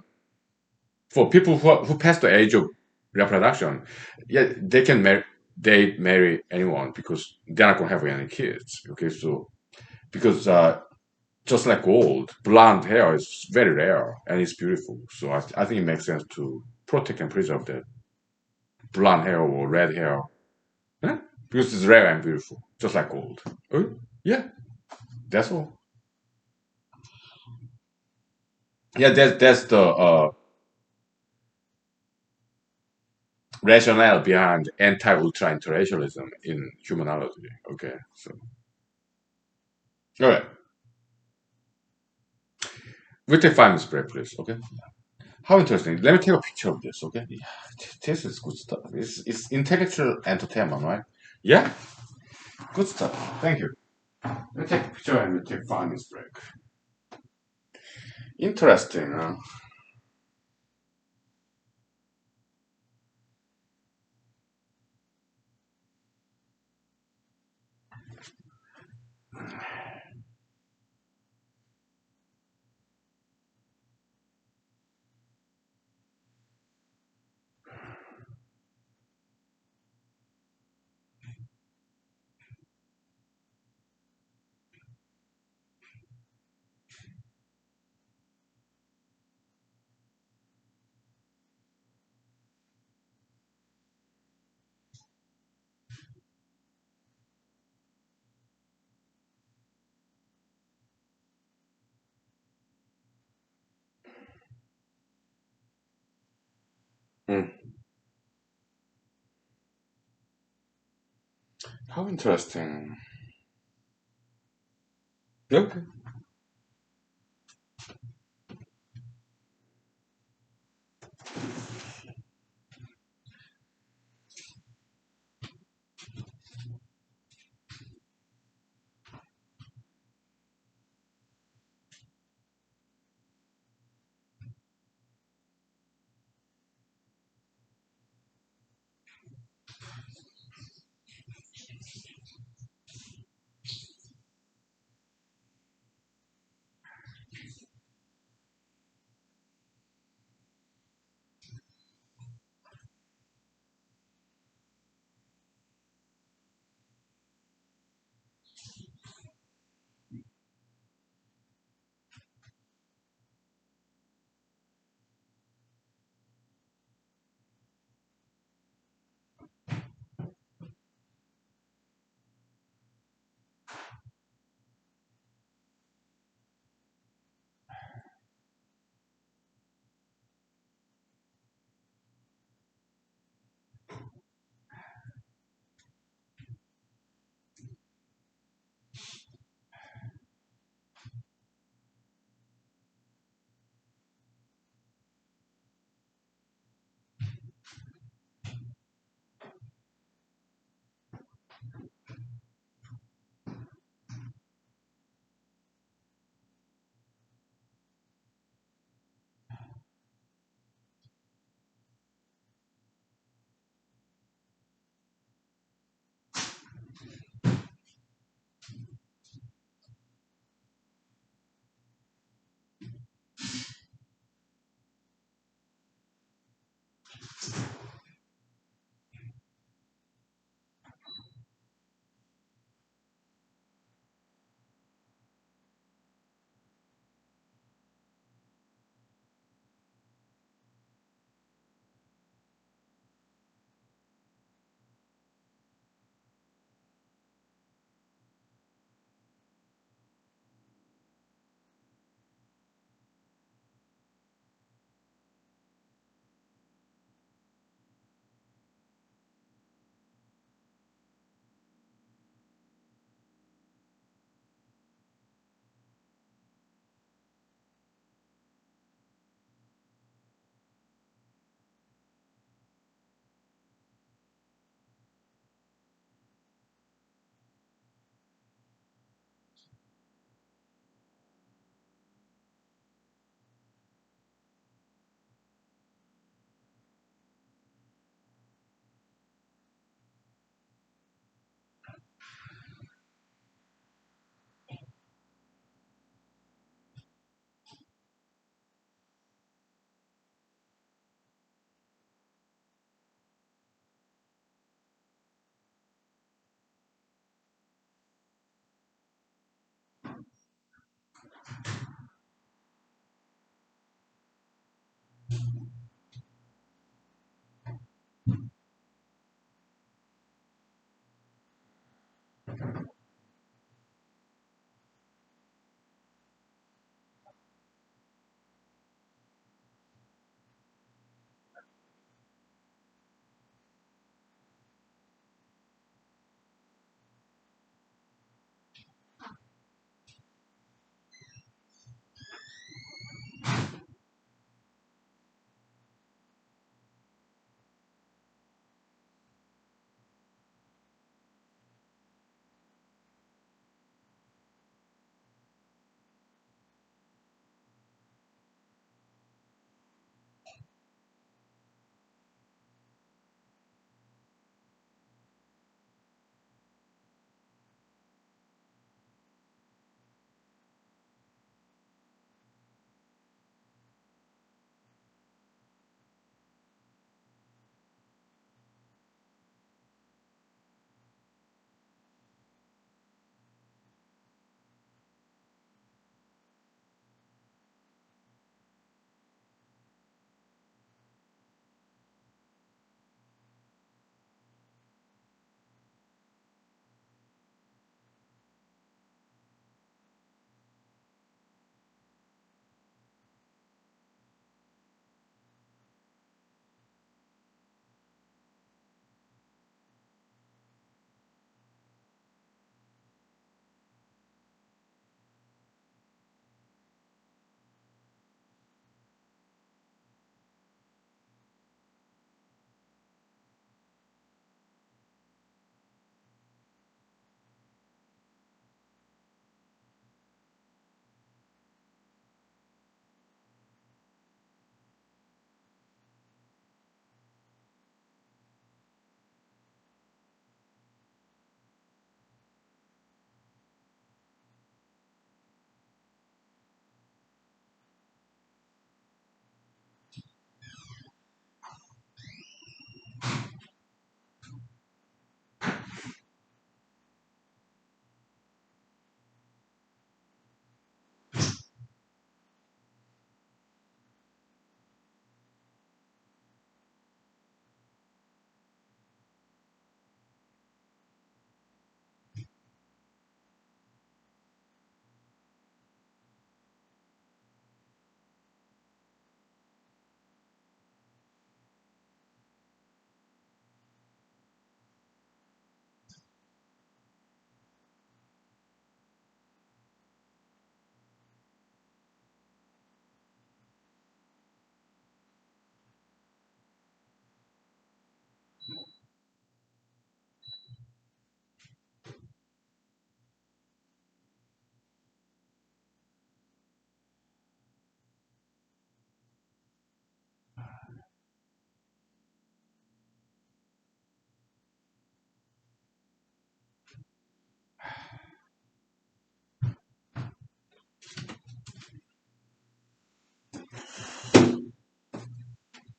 for people who pass the age of reproduction, yeah, they can marry. They marry anyone because they're not gonna have any kids. Okay, so because just like gold, blonde hair is very rare and it's beautiful. So I think it makes sense to protect and preserve that blonde hair or red hair, yeah? Because it's rare and beautiful, just like gold. Okay? Yeah, that's all. Yeah, that's the rationale behind anti-ultra interracialism in humanology. Okay, so all right, we take 5 minutes break, please. Okay. How interesting. Let me take a picture of this. Okay. Yeah, this is good stuff. It's intellectual entertainment, right? Yeah, good stuff. Thank you. Let me take a picture and we take 5 minutes break. Interesting. Hmm. How interesting. Okay.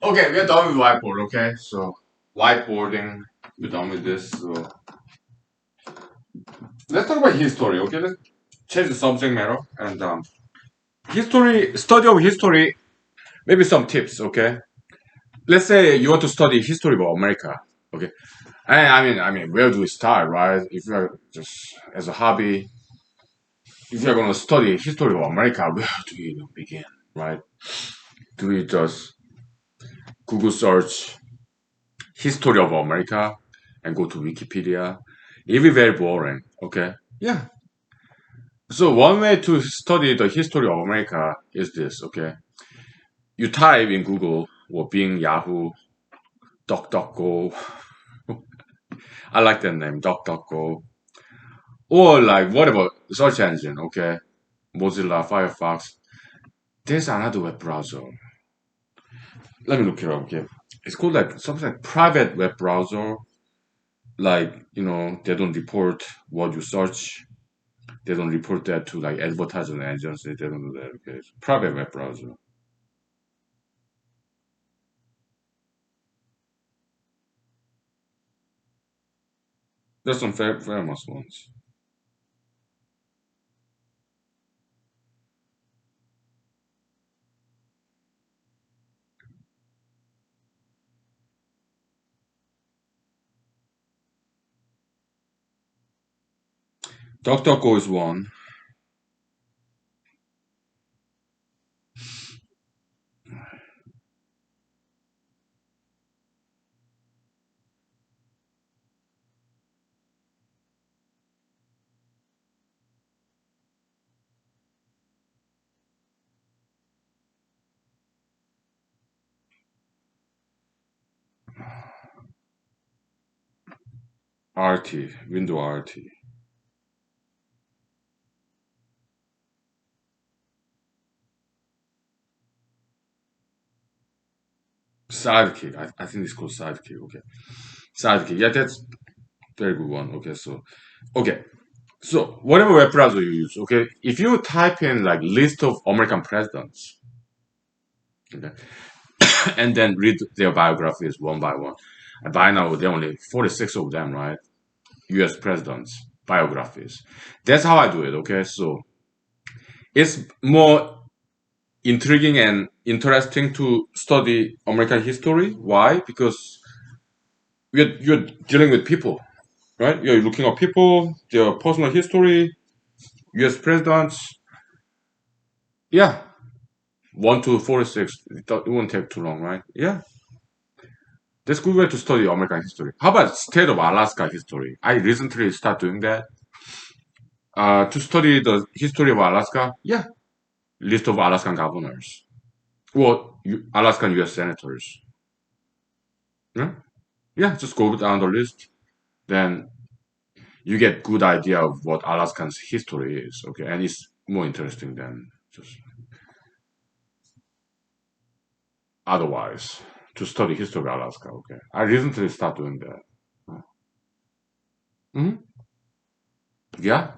Okay, we're done with whiteboard. Okay, so whiteboarding, we're done with this. So let's talk about history. Okay, let's change the subject matter and history, study of history. Maybe some tips. Okay, let's say you want to study history of America. Okay, I mean, where do we start, right? If you're just as a hobby, if you're going to study history of America, where do you even begin, right? Do we just Google search history of America and go to Wikipedia? It'll be very boring. Okay, yeah. So one way to study the history of America is this. Okay, you type in Google or Bing, Yahoo, DuckDuckGo. I like that name, DuckDuckGo. Or like whatever search engine, okay? Mozilla, Firefox. There's another web browser. Let me look it up, okay? It's called like something like private web browser. Like, they don't report what you search. They don't report that to like advertising agencies. They don't do that, okay? It's private web browser. There's some famous ones. DuckDuckGo is one. RT, window RT. Sidekick. I think it's called Sidekick. Okay. Sidekick. Yeah, that's very good one. Okay, okay. So whatever web browser you use, okay, if you type in like list of American presidents, okay, and then read their biographies one by one, and by now there are only 46 of them, right? U.S. presidents biographies. That's how I do it. Okay, so it's more intriguing and interesting to study American history. Why? Because you're dealing with people, right? You're looking at people, their personal history, U.S. presidents. Yeah, 1 to 46. It won't take too long, right? Yeah, that's a good way to study American history. How about state of Alaska history? I recently started doing that. To study the history of Alaska, yeah, list of Alaskan governors, well, Alaskan U.S. senators. Yeah, yeah, just go down the list. Then you get good idea of what Alaskan's history is. Okay, and it's more interesting than just otherwise to study history of Alaska. Okay, I recently started doing that. Hmm. Yeah.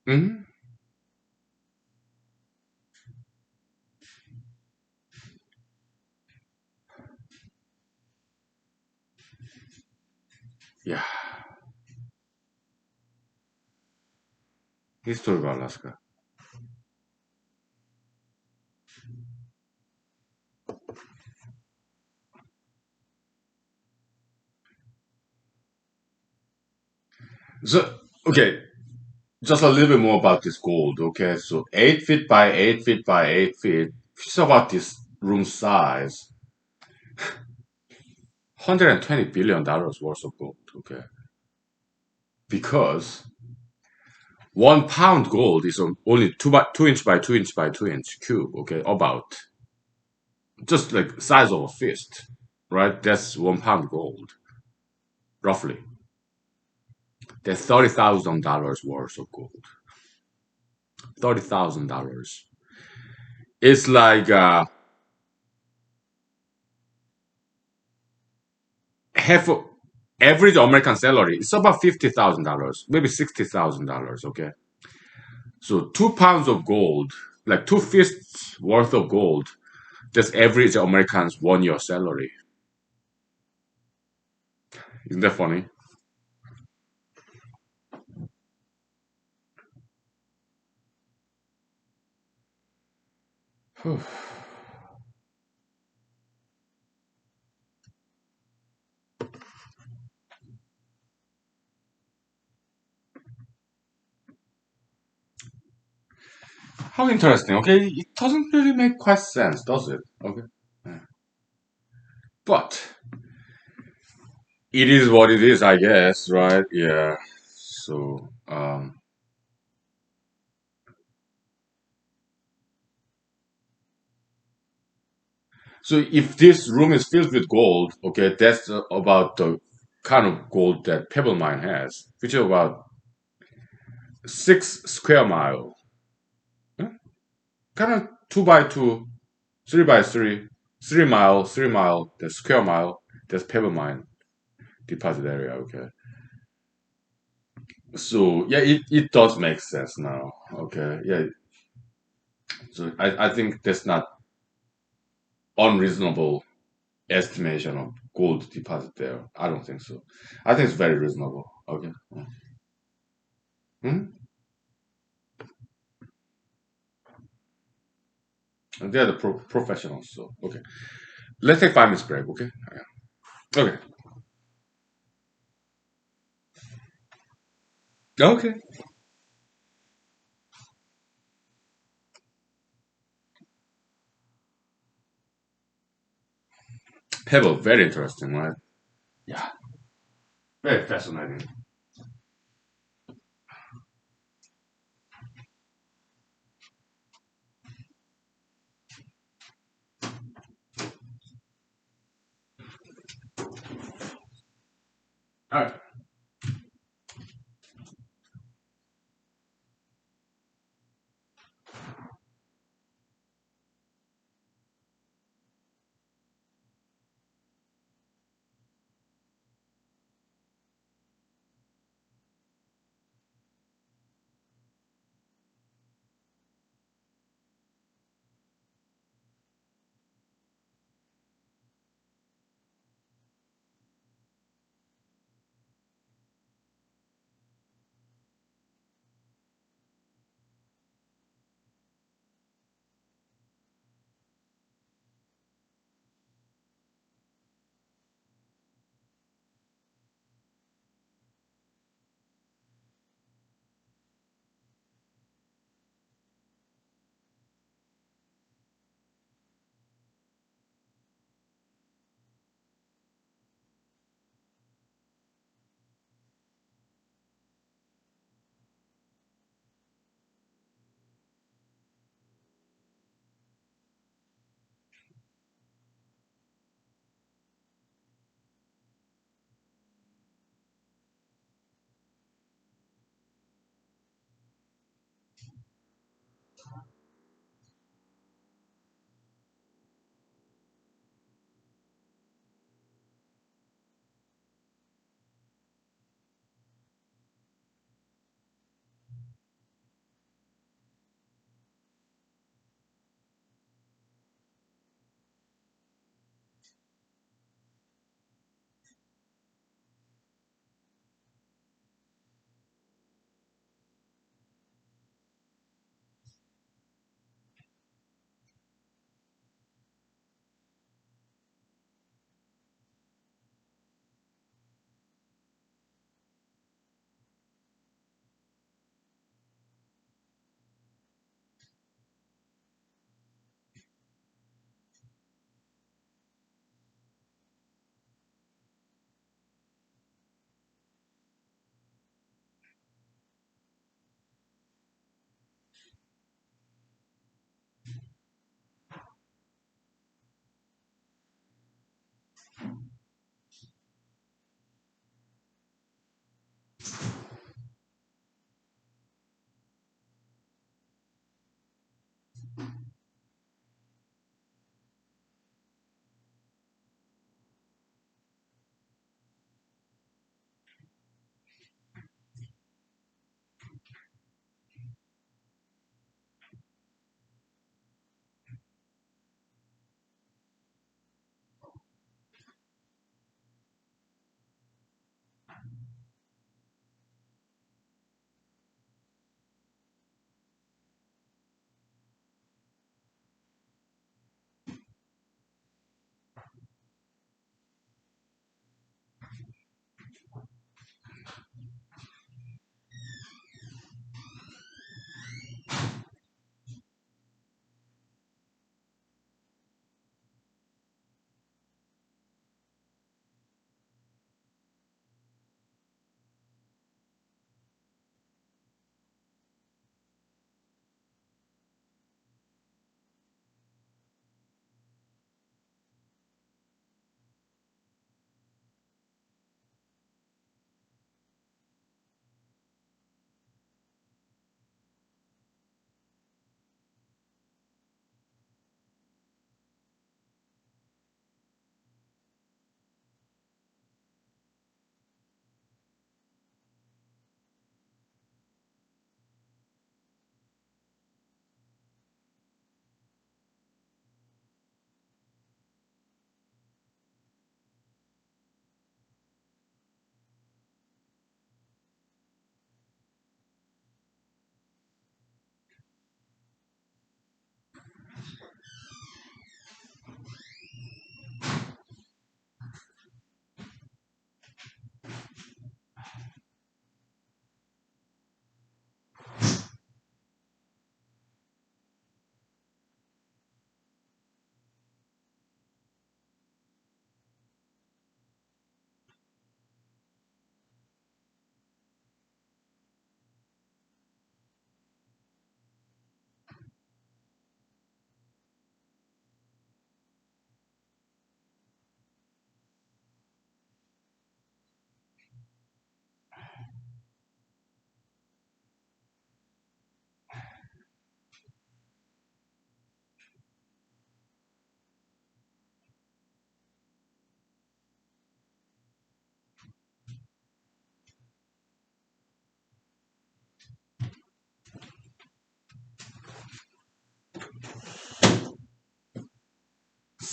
Hmm. Yeah. History of Alaska. So okay, just a little bit more about this gold. Okay, so 8 feet by 8 feet by 8 feet. It's about this room size. $120 billion worth of gold. Okay, because 1 pound gold is only 2 inch by 2 inch by 2 inch cube. Okay, about just like size of a fist, right? That's 1 pound gold, roughly. That's $30,000 worth of gold. $30,000. It's like half of average American salary. It's about $50,000, maybe $60,000. Okay, so 2 pounds of gold. like 2 fists worth of gold. That's average American's 1 year salary. Isn't that funny? How interesting. Okay, it doesn't really make quite sense, does it? Okay, yeah. But it is what it is, I guess, right? Yeah. So, so if this room is filled with gold, okay, that's about the kind of gold that Pebble Mine has, which is about 6 square mile. Huh? Kind of 2 by 2, 3 by 3, 3 mile, 3 mile, the square mile, that's Pebble Mine deposit area, okay. So yeah, it does make sense now. Okay, yeah. So I think that's not unreasonable estimation of gold deposit there. I don't think so. I think it's very reasonable. Okay. Hmm. And they're the professionals. So okay, let's take 5 minutes break. Okay. Okay. Okay. Pebble, very interesting, right? Yeah, very fascinating. All right.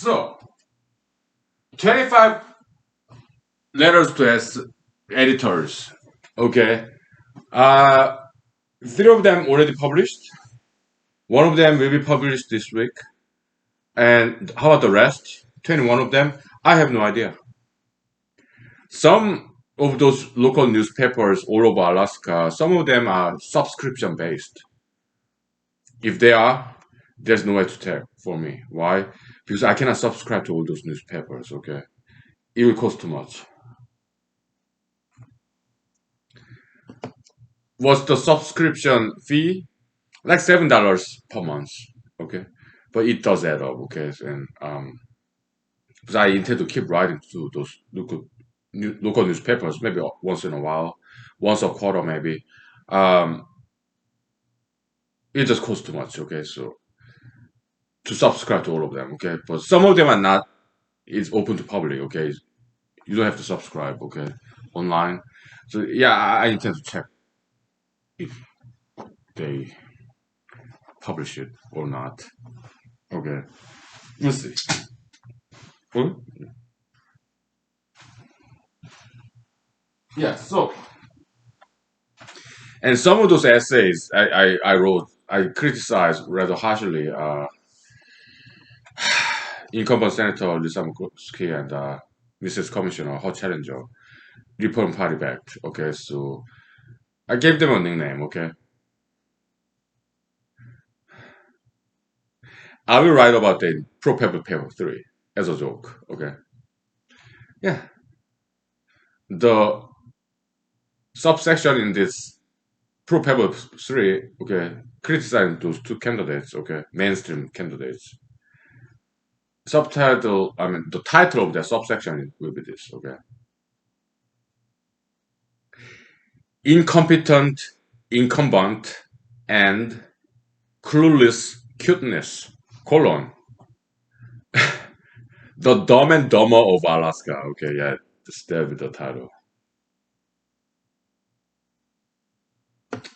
So 25 letters to S editors. Okay. Uh, three of them already published. One of them will be published this week. And how about the rest? 21 of them? I have no idea. Some of those local newspapers all over Alaska, some of them are subscription based. If they are, there's no way to tell for me. Why? Because I cannot subscribe to all those newspapers, okay? It will cost too much. What's the subscription fee? Like $7 per month, okay? But it does add up, okay? And because I intend to keep writing to those local newspapers, maybe once in a while, once a quarter maybe. Um, it just costs too much, okay? So to subscribe to all of them, okay? But some of them are not. It's open to public, okay? You don't have to subscribe, okay? Online. So yeah, I intend to check if they publish it or not. Okay, we'll see. Hmm? Yeah. So and some of those essays I wrote, I criticized rather harshly incumbent Senator Lisa Murkowski and Mrs. Commissioner, her challenger, Reform Party backed. Okay, so I gave them a nickname. Okay, I will write about the pro paper 3 as a joke. Okay, yeah, the subsection in this pro paper 3. Okay, criticizing those two candidates. Okay, mainstream candidates. Subtitle. I mean, the title of the subsection will be this. Okay, incompetent, incumbent, and clueless cuteness, colon, the dumb and dumber of Alaska. Okay, yeah, that'll be the title.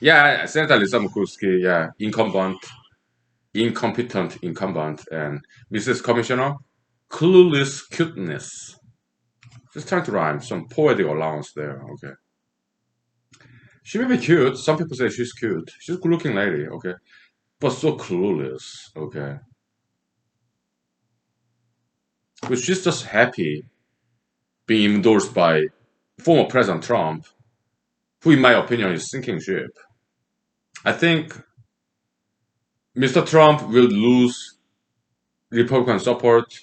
Yeah, Senator Lisa Murkowski, yeah, incompetent incumbent, and Mrs. Commissioner, clueless cuteness. Just trying to rhyme, some poetic allowance there, okay. She may be cute, some people say she's cute. She's a good looking lady, okay. But so clueless, okay. But she's just happy being endorsed by former President Trump, who, in my opinion, is sinking ship. I think Mr. Trump will lose Republican support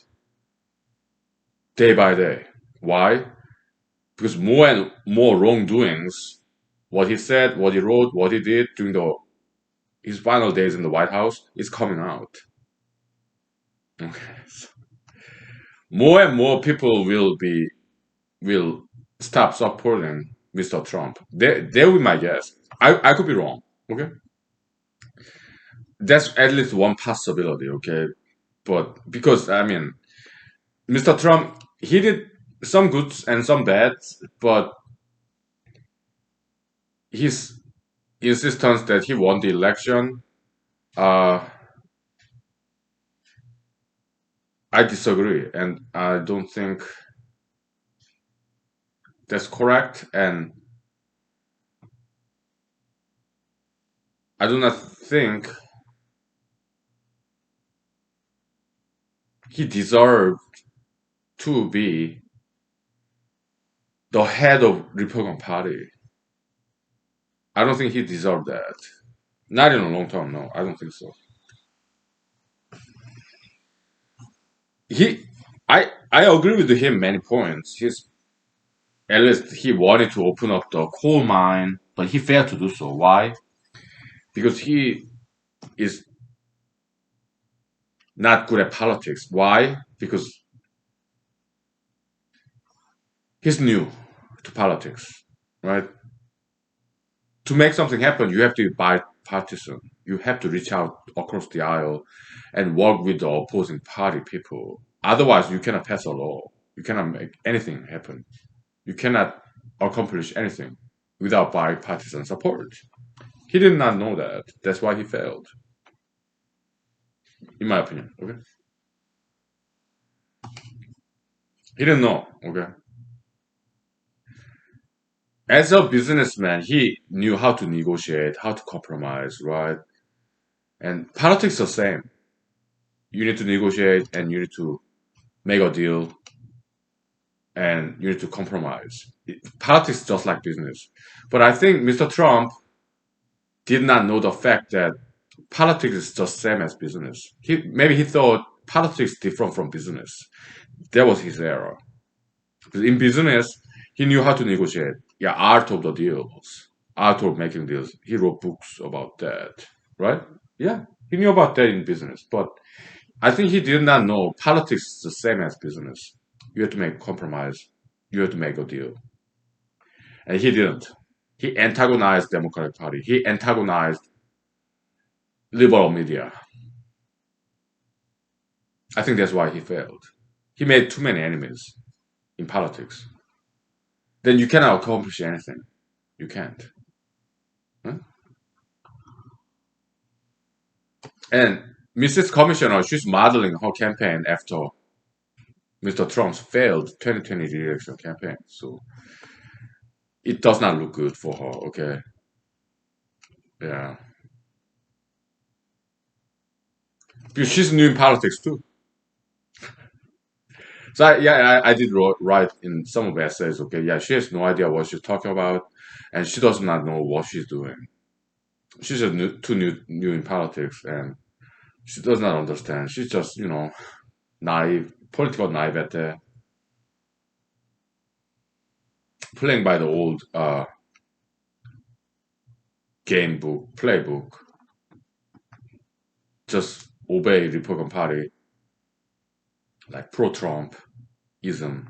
day by day. Why? Because more and more wrongdoings, what he said, what he wrote, what he did during his final days in the White House is coming out. Okay. More and more people will stop supporting Mr. Trump. They will be my guess. I could be wrong. Okay. That's at least one possibility, okay? But because I mean Mr. Trump, he did some goods and some bads, but his insistence that he won the election, uh, I disagree, and I don't think that's correct. And I do not think he deserved to be the head of Republican Party. I don't think he deserved that. Not in the long term, no. I don't think so. He, I agree with him many points. He's at least he wanted to open up the coal mine, but he failed to do so. Why? Because he is not good at politics. Why? Because he's new to politics, right? To make something happen, you have to be bipartisan. You have to reach out across the aisle and work with the opposing party people. Otherwise, you cannot pass a law. You cannot make anything happen. You cannot accomplish anything without bipartisan support. He did not know that. That's why he failed, in my opinion. Okay. He didn't know. Okay. As a businessman, he knew how to negotiate, how to compromise, right? And politics the same. You need to negotiate and you need to make a deal and you need to compromise. Politics is just like business. But I think Mr. Trump did not know the fact that politics is just same as business. Maybe he thought politics different from business. That was his error. Because in business, he knew how to negotiate. Yeah, art of the deals, art of making deals. He wrote books about that, right? Yeah, he knew about that in business. But I think he did not know politics is the same as business. You have to make compromise. You have to make a deal. And he didn't. He antagonized Democratic Party. He antagonized liberal media. I think that's why he failed. He made too many enemies in politics. Then you cannot accomplish anything. You can't. Huh? And Mrs. Commissioner, she's modeling her campaign after Mr. Trump's failed 2020 re-election campaign. So it does not look good for her. Okay. Yeah. Because she's new in politics too. So I did write in some of the essays. Okay. Yeah. She has no idea what she's talking about, and she does not know what she's doing. She's just new in politics, and she does not understand. She's just naive, political naivete, playing by the old game book, playbook. Just obey Republican Party, like pro-Trump ism.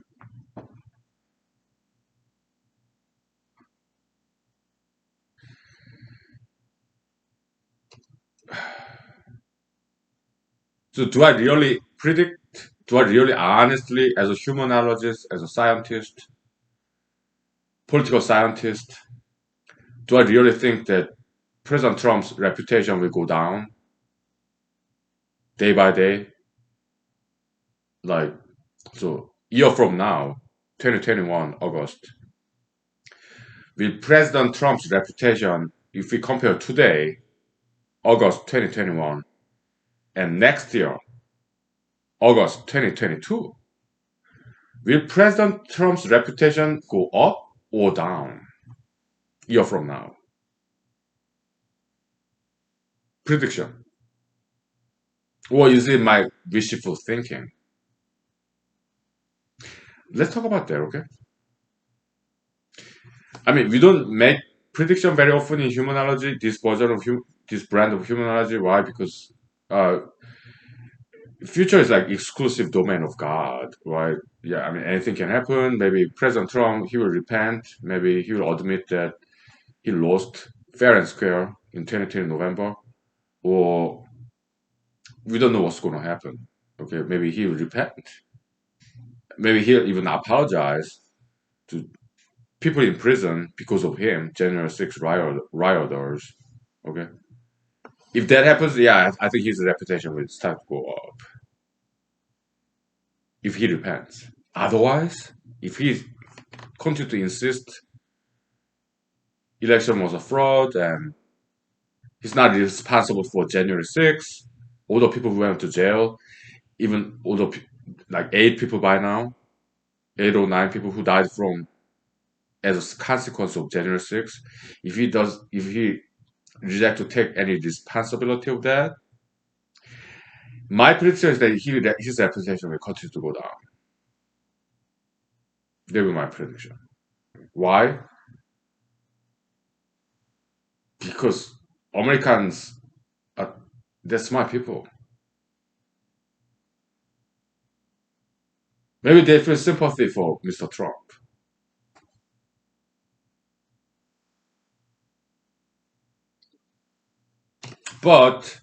So do I really predict? Do I really honestly, as a humanologist, as a scientist, political scientist, do I really think that President Trump's reputation will go down day by day? Like, so year from now, 2021 August, will President Trump's reputation, if we compare today, August 2021, and next year, August 2022, will President Trump's reputation go up or down year from now? Prediction. Or is it my wishful thinking? Let's talk about that, okay? I mean, we don't make prediction very often in humanology, this brand of humanology. Why? Because uh, future is like exclusive domain of God, right? Yeah, I mean, anything can happen. Maybe President Trump, he will repent. Maybe he will admit that he lost fair and square in 2020 November, or we don't know what's going to happen. Okay, maybe he will repent. Maybe he'll even apologize to people in prison because of him, January 6 rioters. Okay, if that happens, yeah, I think his reputation will start to go up if he repents. Otherwise, if he continue to insist election was a fraud and he's not responsible for January 6th, all the people who went to jail, even all the like 8 people by now, 8 or 9 people who died from as a consequence of January 6th, if he reject to take any responsibility of that, my prediction is that his reputation will continue to go down. That will be my prediction. Why? Because Americans are they're smart people. Maybe they feel sympathy for Mr. Trump. But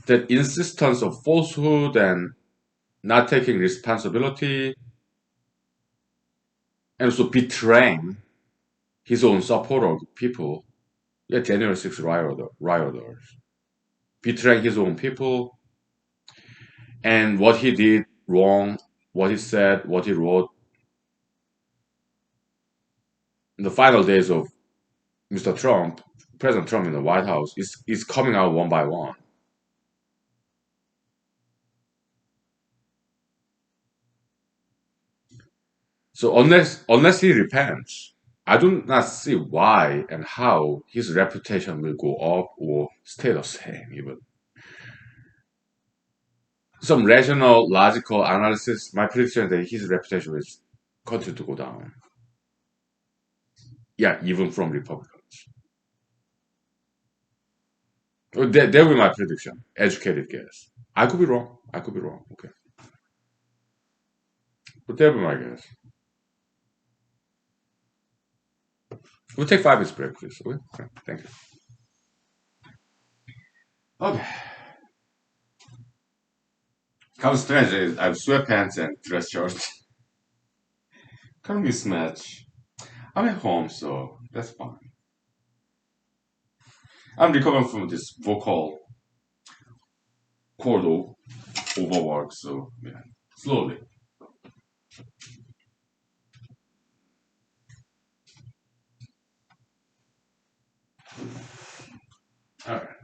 that insistence of falsehood and not taking responsibility and also betraying his own supporter people, yeah, January 6th rioters, betraying his own people, and what he did wrong what he said, what he wrote in the final days of Mr. Trump, President Trump in the White House is coming out one by one. So unless he repents, I do not see why and how his reputation will go up or stay the same. Even some rational, logical analysis, my prediction is that his reputation will continue to go down. Yeah, even from Republicans. That will be my prediction. Educated guess. I could be wrong. I could be wrong. Okay, but that will be my guess. We'll take 5 minutes break, please. Okay, thank you. Okay. Kind of strange is I have sweatpants and dress shorts. Kind of mismatch. I'm at home, so that's fine. I'm recovering from this vocal cord overwork, so yeah, slowly. All right.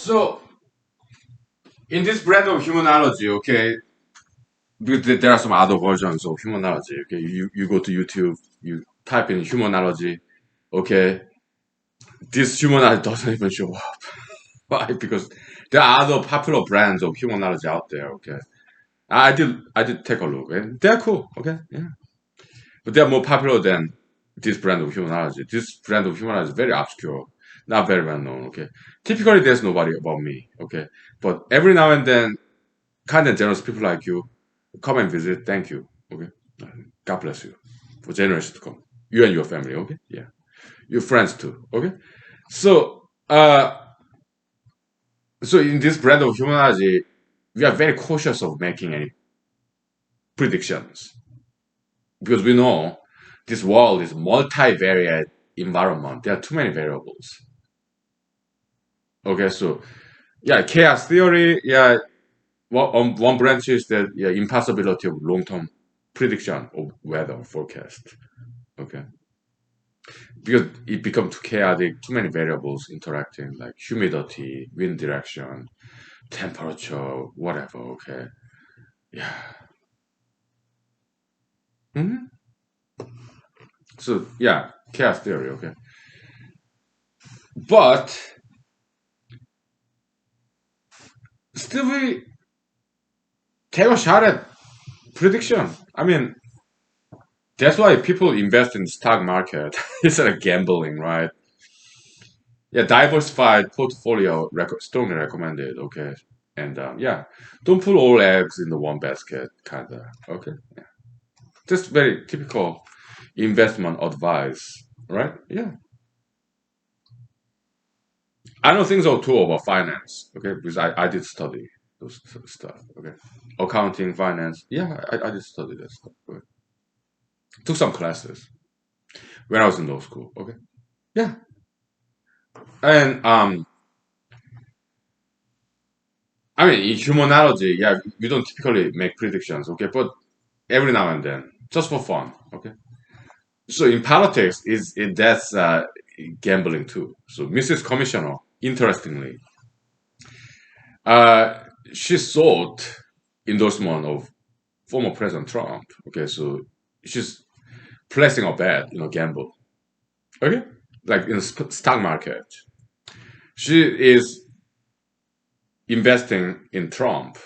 So in this brand of humanology, okay, because there are some other versions of humanology. Okay, you go to YouTube, you type in humanology, okay, this humanology doesn't even show up. Why? Because there are other popular brands of humanology out there. Okay, I did take a look, and they're cool. Okay, yeah, but they're more popular than this brand of humanology. This brand of humanology is very obscure, not very well known. Okay, typically there's nobody above me. Okay, but every now and then, kind and generous people like you come and visit. Thank you. Okay, God bless you for generous to come. You and your family. Okay, yeah, your friends too. Okay, so so in this brand of humanology, we are very cautious of making any predictions because we know this world is multivariate environment. There are too many variables. Okay, so yeah, chaos theory. Yeah, one branch is that yeah, impossibility of long-term prediction of weather forecast. Okay, because it becomes too chaotic, too many variables interacting, like humidity, wind direction, temperature, whatever. Okay, yeah. Mhm. So yeah, chaos theory. Okay, but still we take a shot at prediction. I mean, that's why people invest in the stock market. It's like gambling, right? Yeah, diversified portfolio strongly recommended. Okay, and yeah, don't put all eggs in the one basket, kinda. Okay, yeah, just very typical investment advice, right? Yeah, I know things are too about finance. Okay, because I did study those stuff. Okay, accounting, finance. Yeah, I did study that stuff. Okay. Took some classes when I was in law school. Okay, yeah, and I mean, in humanology, yeah, we don't typically make predictions, okay, but every now and then, just for fun, okay. So in politics, that's gambling too. So Mrs. Commissioner, interestingly, uh, she sought endorsement of former President Trump. Okay, so she's placing a bet, gamble. Okay, like in the stock market, she is investing in Trump.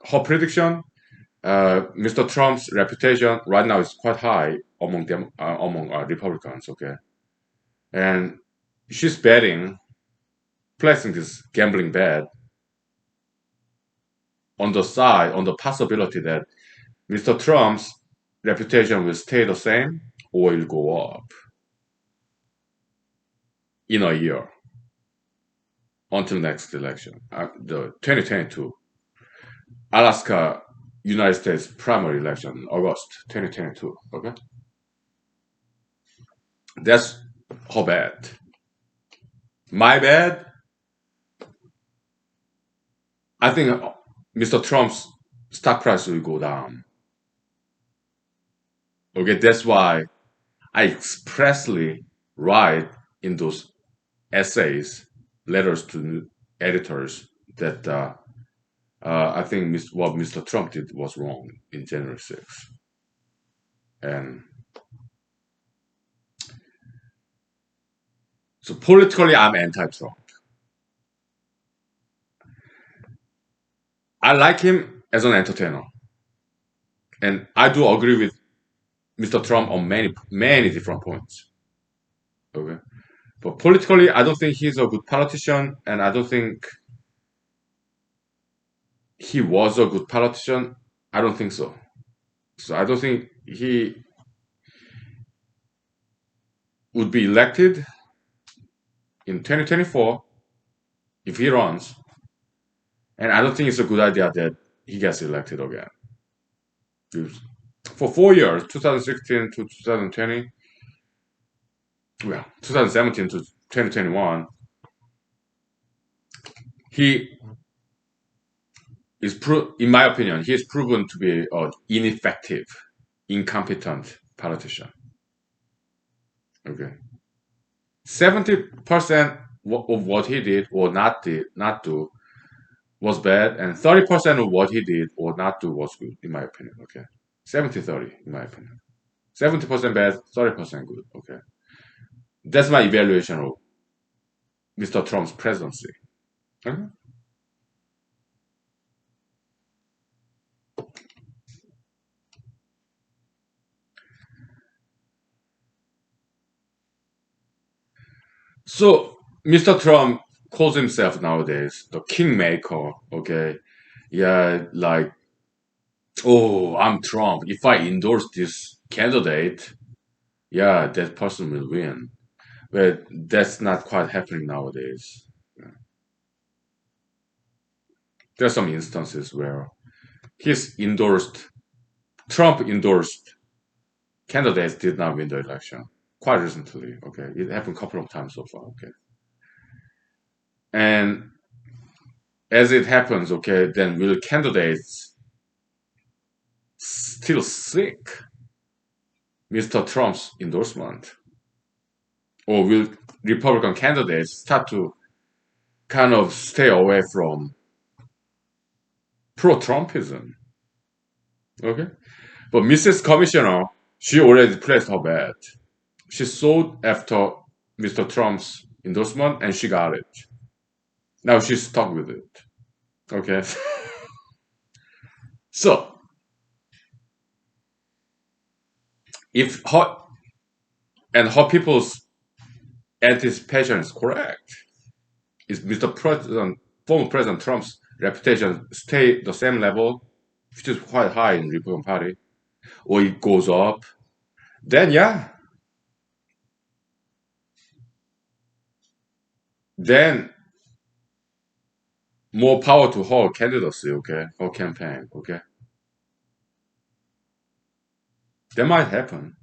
Her prediction: Mr. Trump's reputation right now is quite high among them, among Republicans. Okay, and she's betting, placing this gambling bet on the side, on the possibility that Mr. Trump's reputation will stay the same or will go up in a year until next election, the 2022 Alaska United States primary election, August 2022. Okay, that's her bet. My bet, I think Mr. Trump's stock price will go down. Okay, that's why I expressly write in those essays, letters to editors, that I think what Mr. Trump did was wrong in January 6th. And so politically, I'm anti-Trump. I like him as an entertainer. And I do agree with Mr. Trump on many, many different points. Okay. But politically, I don't think he's a good politician, and I don't think he was a good politician. I don't think so. So I don't think he would be elected in 2024 if he runs. And I don't think it's a good idea that he gets elected again. For 4 years, 2016 to 2020, well, 2017 to 2021, he in my opinion, he is proven to be an ineffective, incompetent politician. Okay. 70% of what he did or not do was bad, and 30% of what he did or not do was good, in my opinion. Okay, 70-30, in my opinion. 70% bad, 30% good. Okay, that's my evaluation of Mr. Trump's presidency. Okay? So Mr. Trump calls himself nowadays the kingmaker. Okay, yeah, like, oh, I'm Trump. If I endorse this candidate, yeah, that person will win. But that's not quite happening nowadays. Yeah. There are some instances where his endorsed, Trump endorsed candidates did not win the election. Quite recently, okay, it happened a couple of times so far. Okay, and as it happens, okay, then will candidates still seek Mr. Trump's endorsement, or will Republican candidates start to kind of stay away from pro-Trumpism? Okay, but Mrs. Commissioner, she already placed her bet. She sold after Mr. Trump's endorsement, and she got it. Now she's stuck with it. Okay, so if her and her people's anticipation is correct, is Mr. President, former President Trump's reputation stay the same level, which is quite high in the Republican Party, or it goes up, then yeah, then more power to her candidacy, okay, her campaign, okay. That might happen.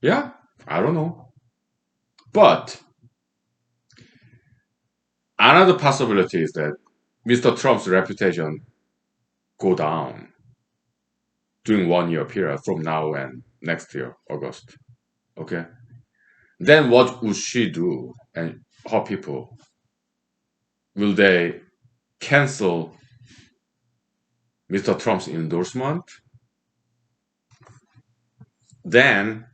Yeah, I don't know. But another possibility is that Mr. Trump's reputation go down during 1 year period from now and next year, August. Okay. Then what would she do and her people? Will they cancel Mr. Trump's endorsement? Then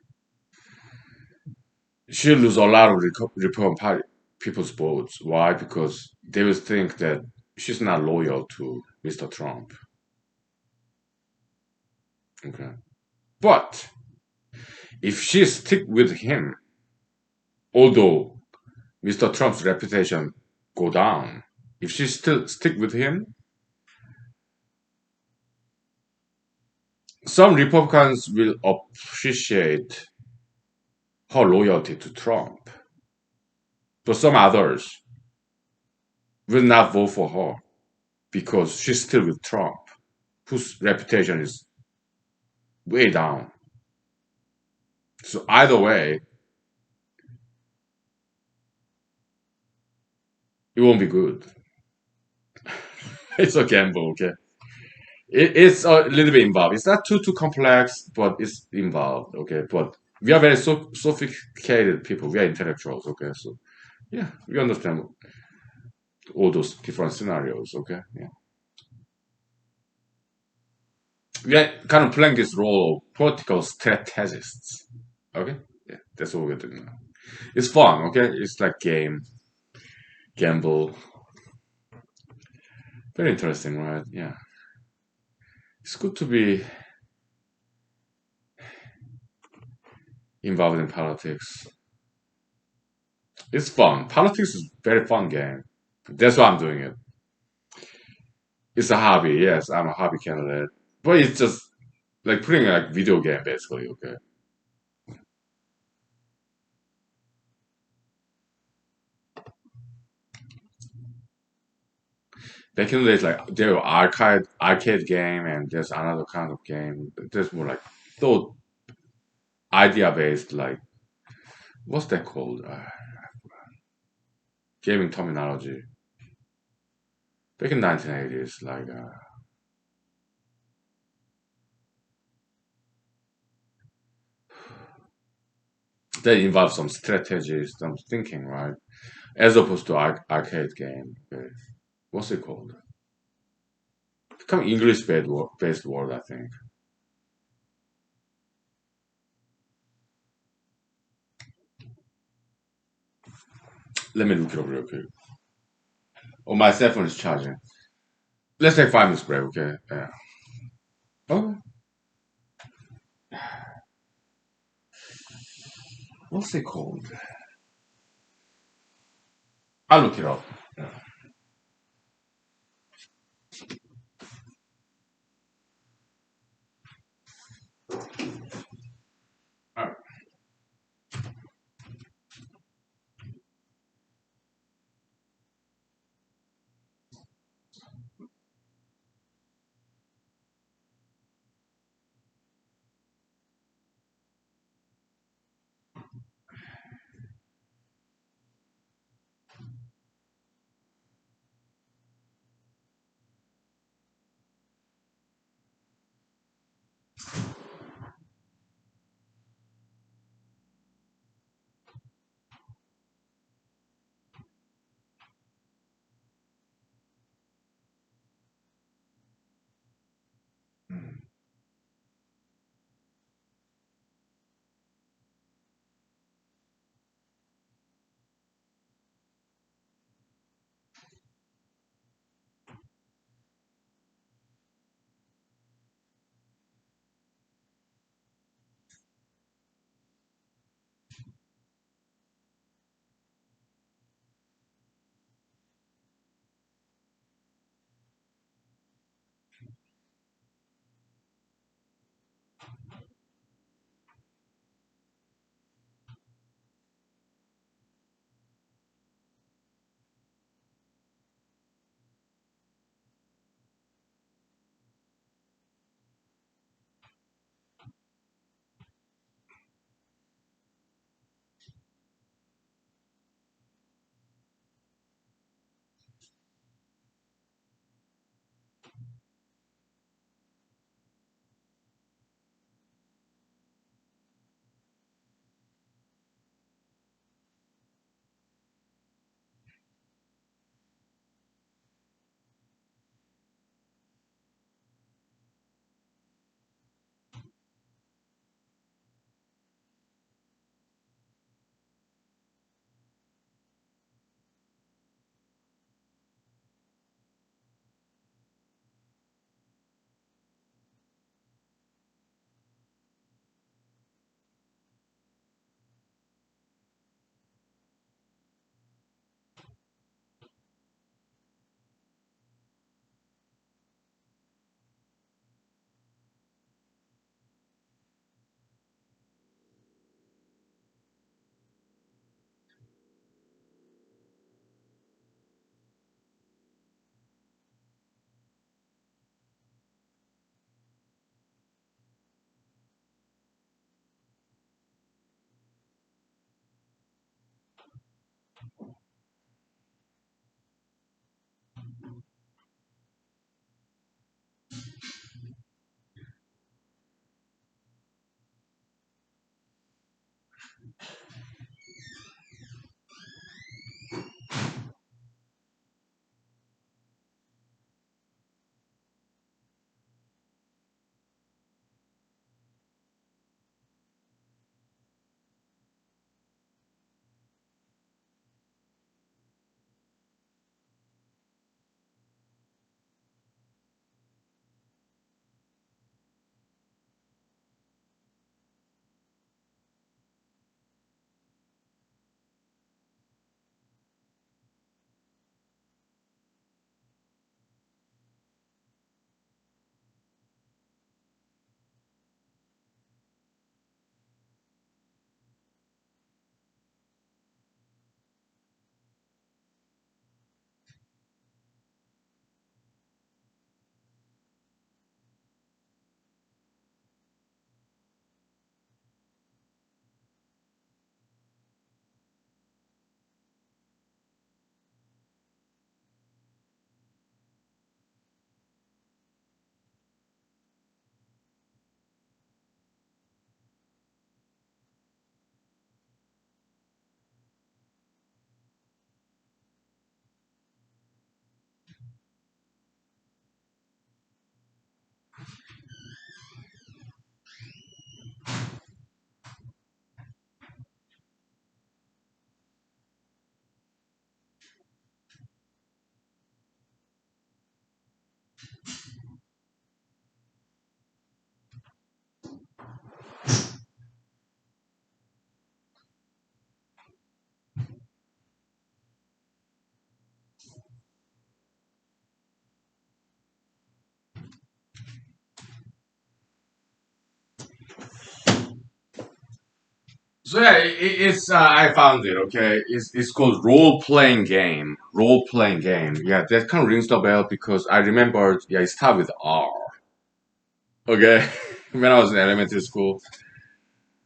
she'll lose a lot of Republican Party people's votes. Why? Because they will think that she's not loyal to Mr. Trump. Okay. But if she stick with him, although Mr. Trump's reputation go down, if she still stick with him, some Republicans will appreciate her loyalty to Trump, but some others will not vote for her because she's still with Trump, whose reputation is way down. So either way, it won't be good. It's a gamble, okay? It's a little bit involved. It's not too complex, but it's involved, okay? But we are very sophisticated people. We are intellectuals, okay? So yeah, we understand all those different scenarios, okay? Yeah, we are kind of playing this role of political strategists, okay? Yeah, that's what we're doing now. It's fun, okay? It's like gamble. Very interesting, right? Yeah, it's good to be involved in politics. It's fun. Politics is a very fun game. That's why I'm doing it. It's a hobby. Yes, I'm a hobby candidate, but it's just like putting a like, video game basically. Okay, back in the days, like there were arcade game, and there's another kind of game. There's more like thought idea based. Like what's that called? Gaming terminology. Back in 1980s, like that involves some strategy, some thinking, right? As opposed to arcade game. What's it called? Become English based word, I think. Let me look it up real quick. Oh, my cell phone is charging. Let's take 5 minutes break, okay? Yeah. Oh, what's it called? I'll look it up. Yeah. All right. Mm. So yeah, it's I found it. Okay, it's called role playing game. Role playing game. Yeah, that kind of rings the bell because I remembered. Yeah, it started with R. Okay, when I was in elementary school.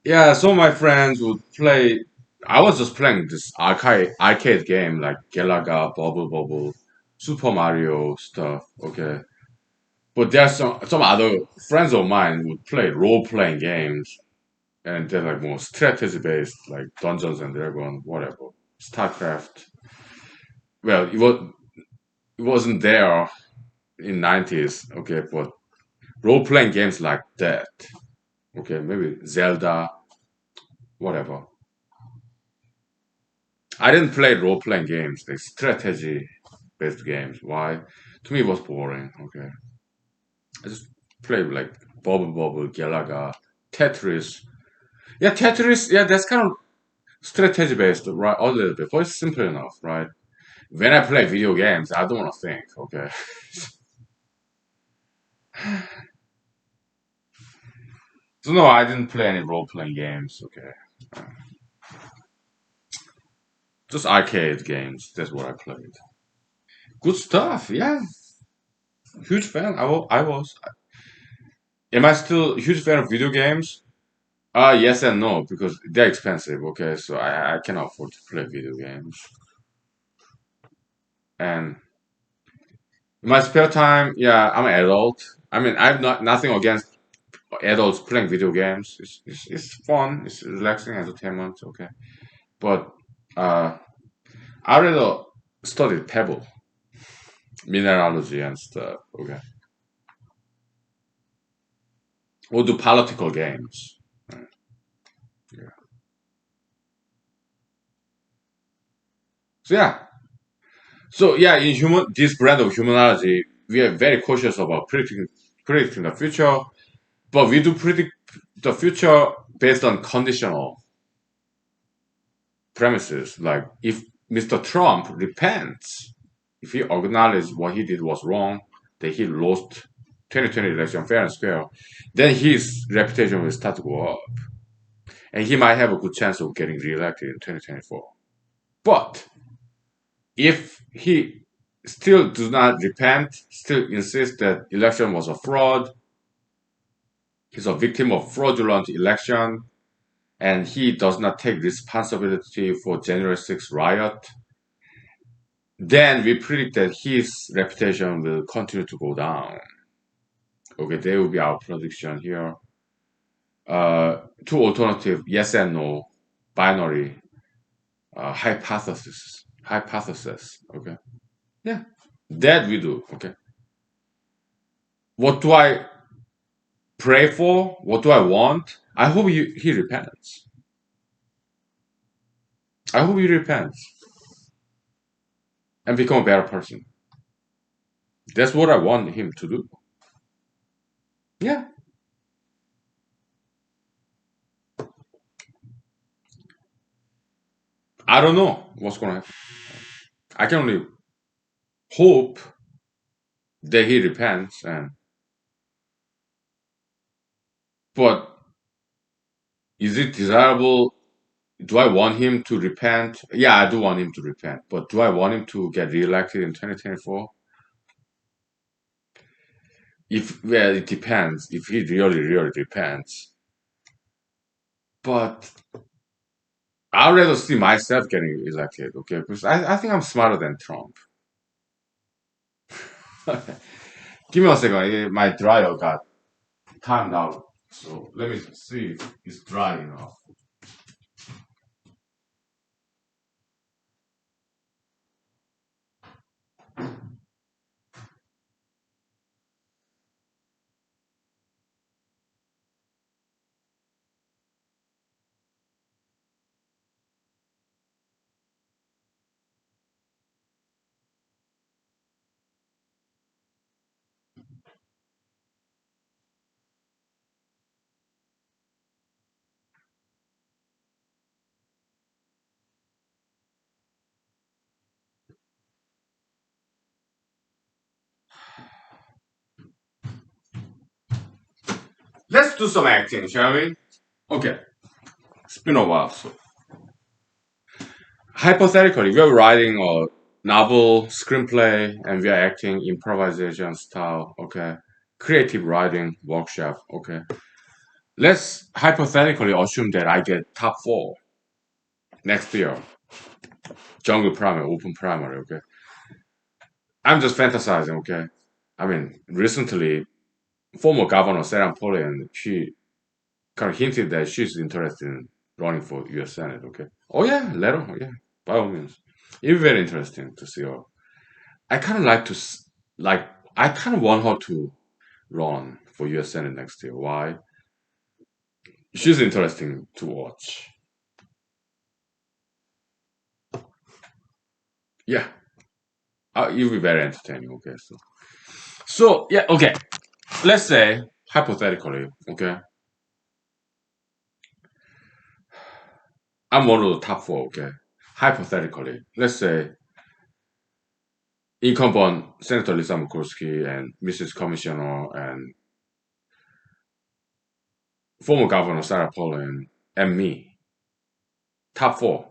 Yeah, some of my friends would play. I was just playing this arcade game like Galaga, Bubble Bubble, Super Mario stuff. Okay, but there's some other friends of mine would play role playing games, and they're like more strategy based, like Dungeons and Dragons, whatever, StarCraft. Well, it wasn't there in nineties. Okay, but role playing games like that. Okay, maybe Zelda, whatever. I didn't play role playing games, like strategy based games. Why? To me, it was boring. Okay, I just played like Bubble Bubble, Galaga, Tetris. Yeah, Tetris. Yeah, that's kind of strategy based, right? A little bit, but it's simple enough, right? When I play video games, I don't want to think. Okay, so no, I didn't play any role playing games. Okay, just arcade games. That's what I played. Good stuff. Yeah, huge fan. I was. Am I still a huge fan of video games? Yes and no, because they're expensive, okay? So I cannot afford to play video games. And in my spare time, yeah, I'm an adult. I mean, I've not nothing against adults playing video games. It's fun, it's relaxing entertainment, okay? But uh, I rather study pebble, mineralogy and stuff, okay? Or do political games. Right, yeah. So yeah, in this brand of humanology, we are very cautious about predicting the future. But we do predict the future based on conditional premises. Like if Mr. Trump repents, if he acknowledges what he did was wrong, that he lost 2020 election fair and square, then his reputation will start to go up. And he might have a good chance of getting reelected in 2024. But if he still does not repent, still insists that election was a fraud, he's a victim of fraudulent election, and he does not take responsibility for January 6th riot, then we predict that his reputation will continue to go down. Okay, there will be our prediction here. Two alternative yes and no binary hypothesis. Hypothesis. Okay. Yeah. That we do. Okay. What do I pray for? What do I want? I hope he repents. I hope he repents and become a better person. That's what I want him to do. Yeah. I don't know what's gonna happen. I can only hope that he repents, and but is it desirable? Do I want him to repent? Yeah, I do want him to repent, but do I want him to get reelected in 2024? If well, it depends. If he really repents, but I'd rather see myself getting elected. Okay, because I think I'm smarter than Trump. Give me a second. My dryer got timed out, so let me see if it's dry enough. Let's do some acting, shall we? Okay. been a while. So hypothetically, we're writing a novel, screenplay, and we are acting improvisation style. Okay, creative writing workshop. Okay, let's hypothetically assume that I get top four next year. Jungle primary, open primary. Okay, I'm just fantasizing. Okay, I mean recently, former governor Sarah Palin, she kind of hinted that she's interested in running for U.S. Senate. Okay. Oh yeah, let her. Oh, yeah, by all means. It'd be very interesting to see her. I kind of like to like. I kind of want her to run for U.S. Senate next year. Why? She's interesting to watch. Yeah, it'll be very entertaining. Okay, so yeah. Okay, let's say hypothetically. Okay, I'm one of the top four. Okay, hypothetically, let's say incumbent Senator Lisa Murkowski and Mrs. Commissioner and former Governor Sarah Palin and me, top four,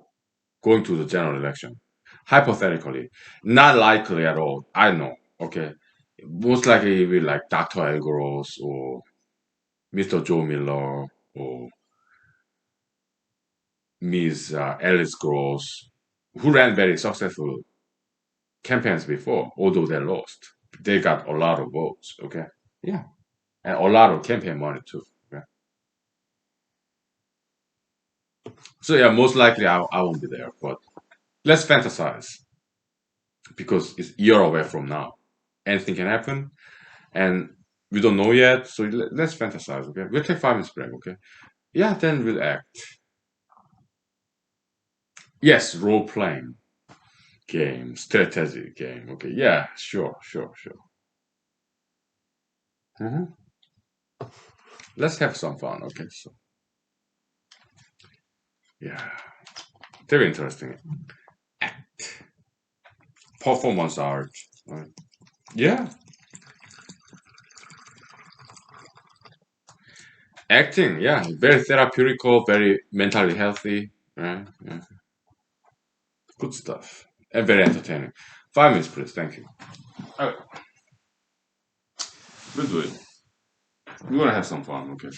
going to the general election. Hypothetically, not likely at all. I know. Okay, most likely it will be like Dr. Al Gross or Mr. Joe Miller or Ms. Alice Gross, who ran very successful campaigns before, although they lost. They got a lot of votes. Okay, yeah, and a lot of campaign money too. Okay? So yeah, most likely I won't be there, but let's fantasize because it's a year away from now. Anything can happen, and we don't know yet. So let's fantasize. Okay, we'll take 5 minutes break. Okay, yeah, then we'll act. Yes, role playing game, strategy game. Okay, yeah, sure, sure, sure. Mhm. Let's have some fun. Okay, so yeah, very interesting. Act, performance art. Right? Yeah, acting. Yeah, very therapeutical, very mentally healthy. Right? Yeah. Good stuff. And very entertaining. 5 minutes, please. Thank you. Alright, we'll do it. We're gonna have some fun, okay?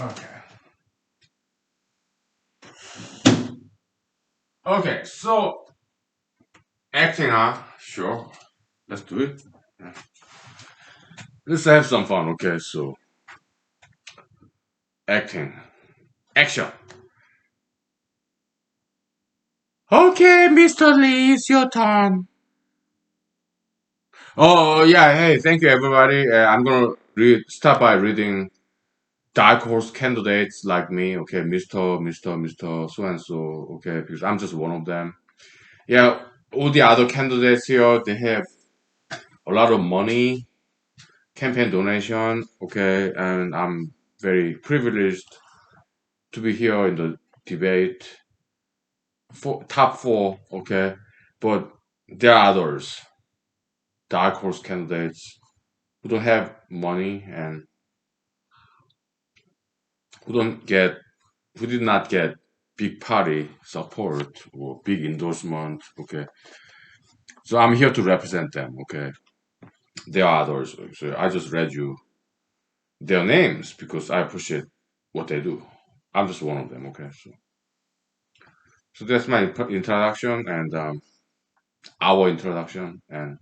Okay. Okay, so acting, huh? Sure. Let's do it. Let's have some fun, okay? So, acting. Action. Okay, Mr. Lee, it's your turn. Oh, yeah, hey, thank you, everybody. I'm gonna start by reading dark horse candidates like me, okay? Mr. So and so, okay? Because I'm just one of them. Yeah, all the other candidates here, they have a lot of money, campaign donation, okay? And I'm very privileged to be here in the debate for top four, okay? But there are others, dark horse candidates who don't have money and who don't get, who did not get big party support or big endorsement, okay? So I'm here to represent them, okay? There are others, so I just read you their names because I appreciate what they do. I'm just one of them, okay? So that's my introduction and our introduction and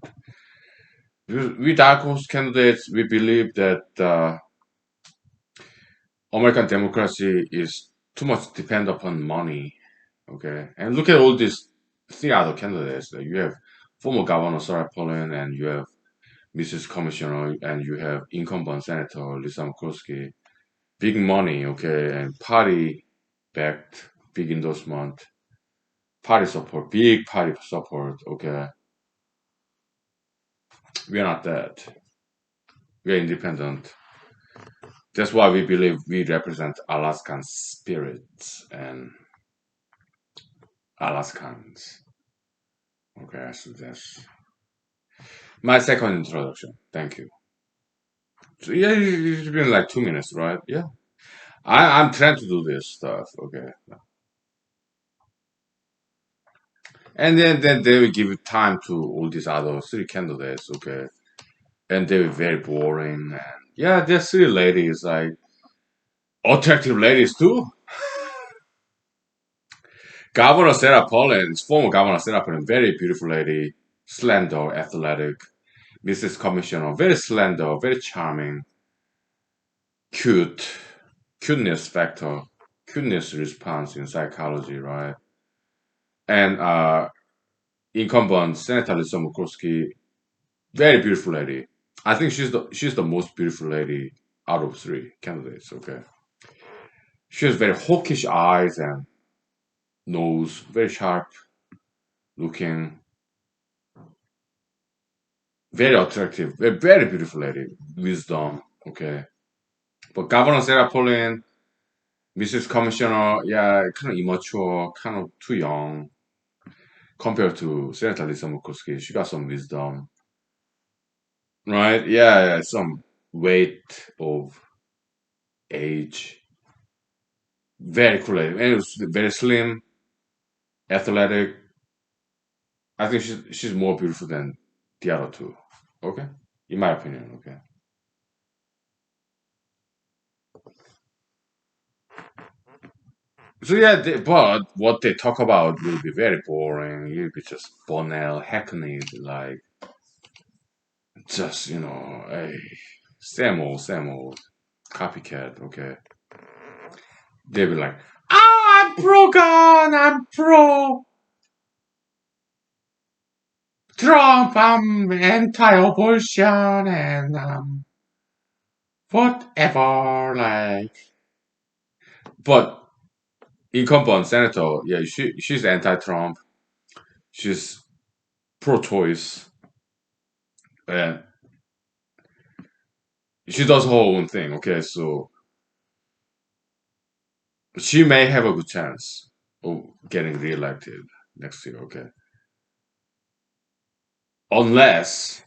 we dark horse candidates, we believe that American democracy is too much depend upon money. Okay, and look at all these three other candidates. Like, you have former Governor Sarah Palin, and you have Mrs. Commissioner, and you have incumbent Senator Lisa Murkowski. Big money, okay, and party backed, big endorsement, party support, big party support. Okay, we are not that. We are independent. That's why we believe we represent Alaskan spirits and Alaskans. Okay, so that's my second introduction. Thank you. So yeah, it's been like 2 minutes, right? Yeah, I'm trying to do this stuff. Okay, and then they will give time to all these other three candidates. Okay, and they were very boring. And yeah, there's three ladies, like attractive ladies too. Governor Sarah Palin, former Governor Sarah Palin, very beautiful lady, slender, athletic. Mrs. Commissioner, very slender, very charming, cute, cuteness factor, cuteness response in psychology, right? And incumbent Senator Lisa Murkowski, very beautiful lady. I think she's the most beautiful lady out of three candidates. Okay, she has very hawkish eyes and nose, very sharp looking, very attractive, very beautiful lady, wisdom. Okay, but Governor Sarah Palin, Mrs. Commissioner, yeah, kind of immature, kind of too young compared to Senator Lisa Murkowski. She got some wisdom, right? Yeah, yeah, some weight of age, very cool lady, and it was very slim, athletic. I think she's more beautiful than the other two. Okay, in my opinion. Okay. So yeah, but what they talk about will be very boring. You'll be just banal, hackneyed, like just same old, copycat. Okay, they'll be like, "Oh, I'm pro gun. I'm pro Trump. I'm anti-abortion, and whatever." Like, but incumbent senator, yeah, she's anti-Trump. She's pro-choice, and she does her own thing. Okay, so she may have a good chance of getting reelected next year. Okay, unless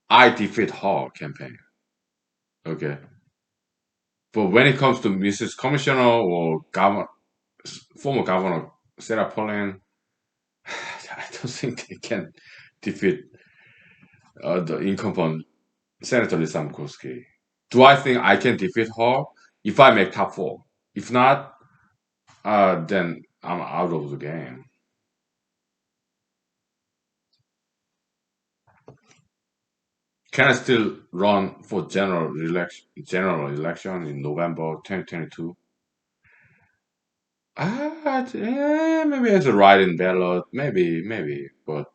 I defeat her campaign. Okay, but when it comes to Mrs. Commissioner or former Governor Sarah Palin, I don't think they can defeat the incumbent Senator Lisa Murkowski. Do I think I can defeat her if I make top four? If not, then I'm out of the game. Can I still run for general election in November 2022? Maybe it's a write-in ballot. Maybe. But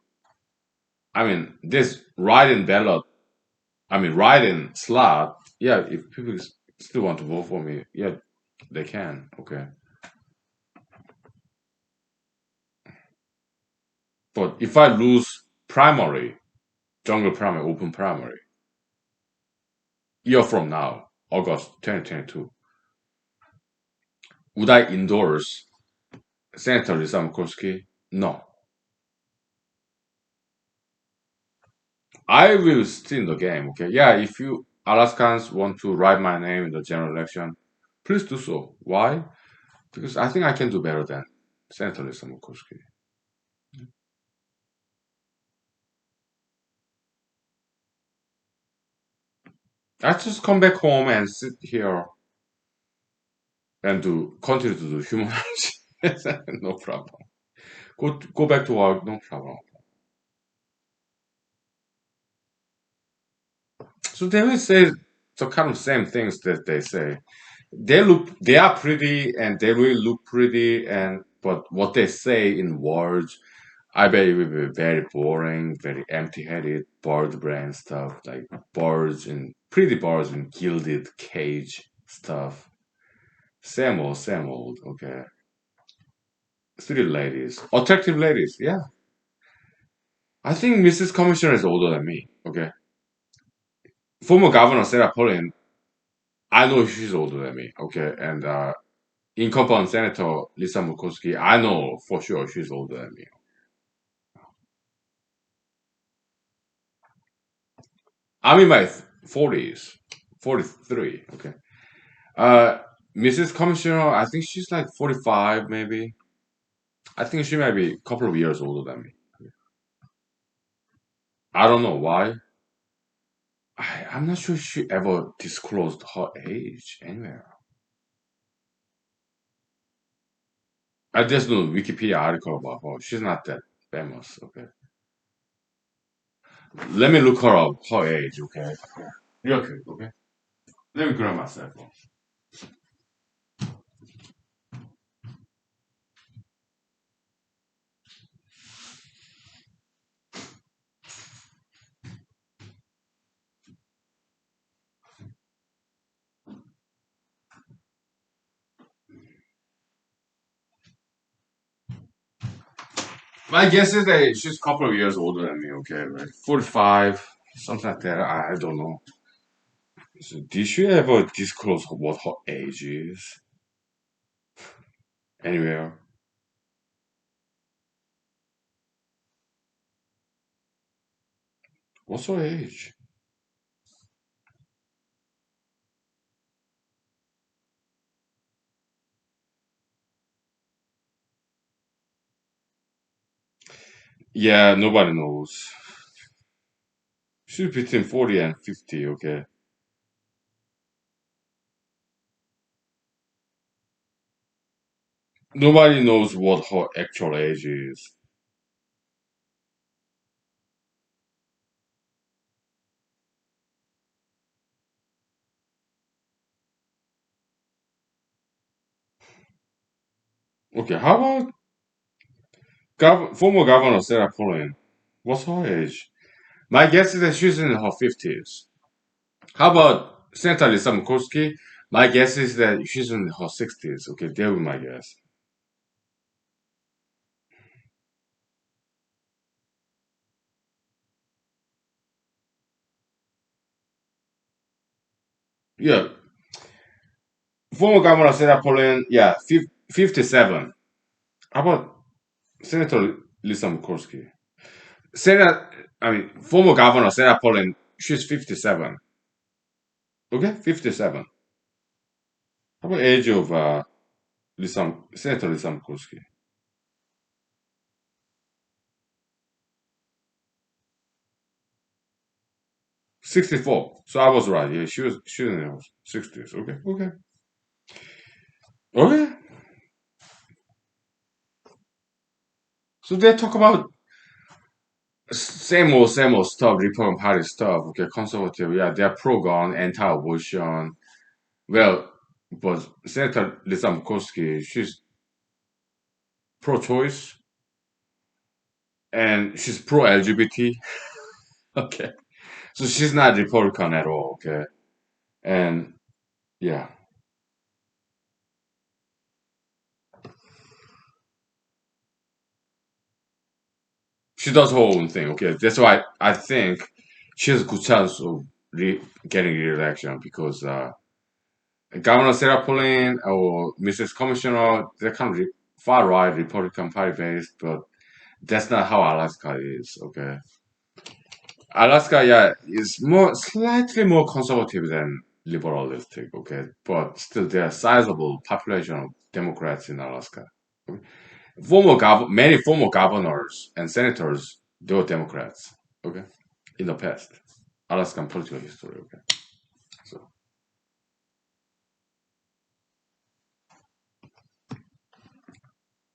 I mean, this write-in ballot, I mean, write-in slot. Yeah, if people still want to vote for me, yeah, they can. Okay, but if I lose primary, jungle primary, open primary, year from now, August 2022, would I endorse Senator Lisa Murkowski? No. I will stay in the game, okay? Yeah, if you Alaskans want to write my name in the general election, please do so. Why? Because I think I can do better than Senator Lisa Murkowski. I just come back home and sit here and continue to do humanology. No problem. Go back to work, no problem. So they will say the kind of same things that they say. They are pretty and they really look pretty, and but what they say in words, I bet it will be very boring, very empty-headed, bird brain stuff, like pretty birds in gilded cage stuff. Same old, okay. Pretty ladies, attractive ladies, yeah. I think Mrs. Commissioner is older than me, okay. Former Governor Sarah Palin, I know she's older than me, okay, and incumbent Senator Lisa Murkowski, I know for sure she's older than me. I'm in my 40s, 43. Okay. Uh, Mrs. Commissioner, I think she's like 45, maybe. I think she might be a couple of years older than me. I don't know why. I'm not sure she ever disclosed her age anywhere. I just know Wikipedia article about her. She's not that famous. Okay. Let me look her up, her age. Okay. Real quick. Okay. Let me grab my cell phone. My guess is that she's a couple of years older than me, okay, right? 45, something like that. I don't know. So did she ever disclose what her age is? Anywhere? What's her age? Yeah, nobody knows. She's between 40 and 50, okay? Nobody knows what her actual age is. Okay, how about former Governor Sarah Palin? What's her age? My guess is that she's in her 50s. How about Senator Lisa Murkowski? My guess is that she's in her 60s. Okay, there will be my guess. Yeah, former Governor Sarah Palin, yeah, 57. How about Senator Lisa Murkowski? Former Governor Sarah Palin, she's 57. Okay, 57. How about age of Senator Lisa Murkowski? 64. So I was right. Yeah, she was in her 60s. Okay, okay, okay. So they talk about same old stuff, Republican Party stuff. Okay, conservative. Yeah, they're pro-gun, anti-abortion. Well, but Senator Lisa Murkowski, she's pro-choice and she's pro-LGBT. Okay, so she's not Republican at all. Okay, and yeah, she does her own thing. Okay, that's why I think she has a good chance of getting re-election because Governor Sarah Palin or Mrs. Commissioner, they're kind of far right Republican Party based, but that's not how Alaska is. Okay, Alaska, yeah, is more slightly more conservative than liberalistic. Okay, but still there are sizable population of Democrats in Alaska. Okay? Many former governors and senators, they were Democrats. Okay, in the past, Alaskan political history. Okay, so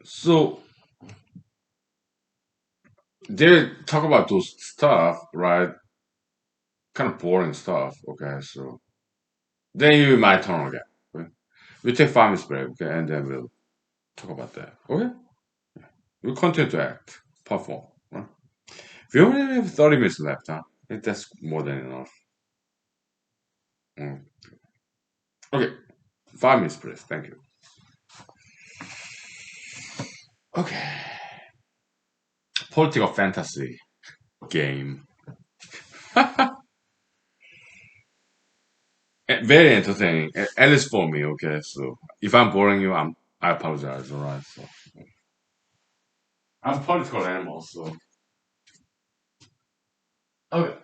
so they talk about those stuff, right? Kind of boring stuff. Okay, so then you might turn again. Okay? We take 5 minutes break. Okay, and then we'll talk about that. Okay, we'll continue to act, perform. Right? We only have 30 minutes left, huh? I think that's more than enough. Mm. Okay, 5 minutes, please. Thank you. Okay, political fantasy game. Very entertaining, at least for me. Okay, so if I'm boring you, I apologize. All right, so I'm a political animal, so okay.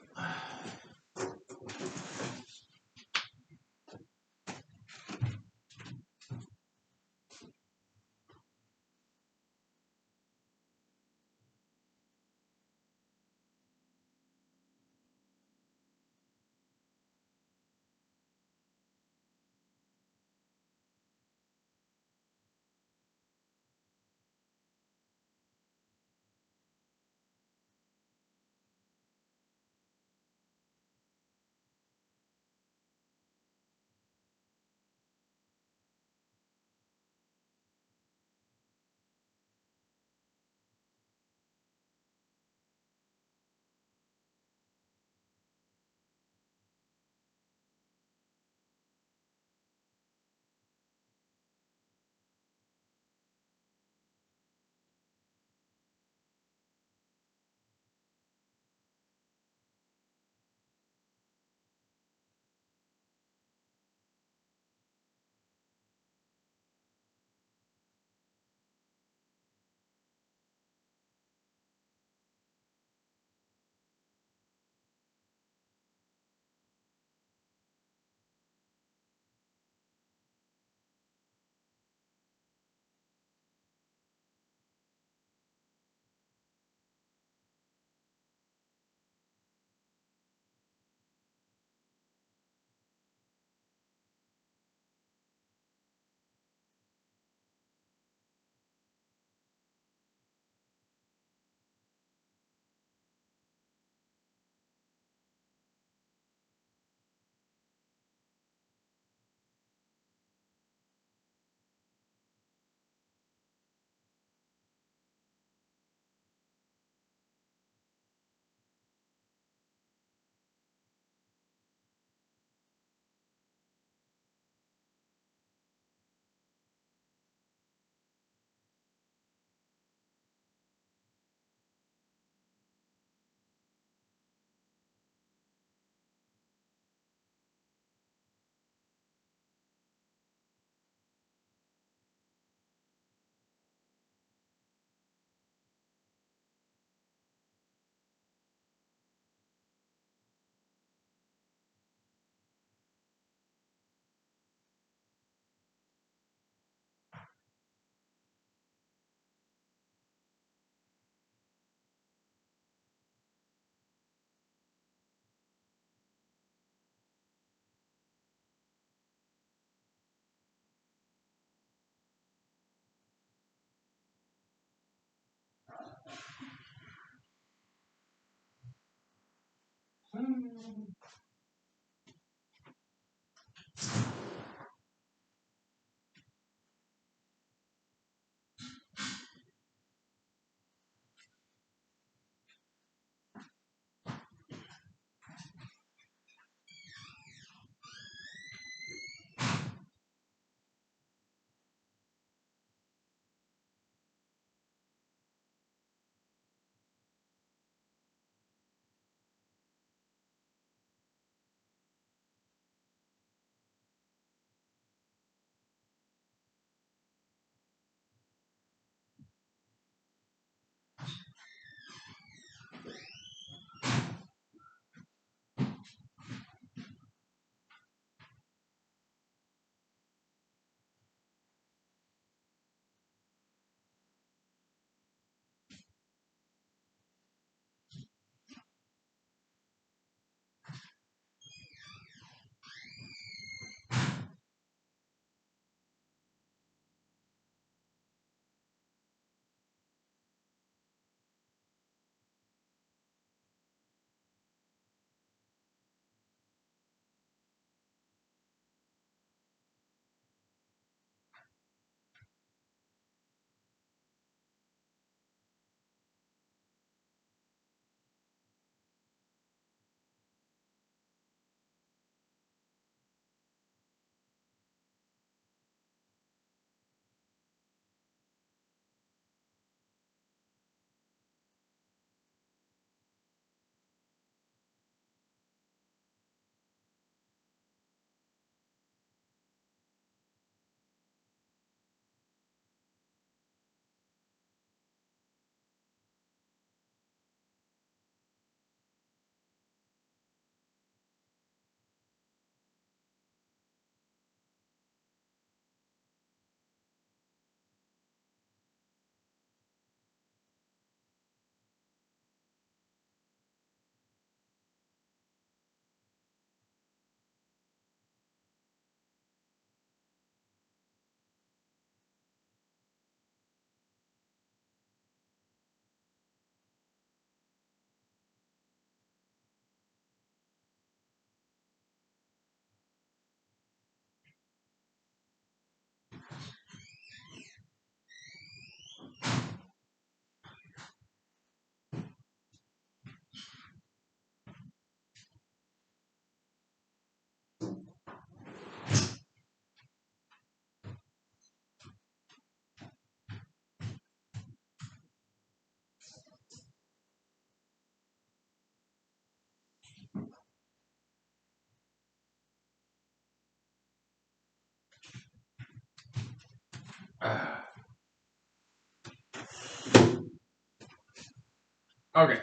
Okay,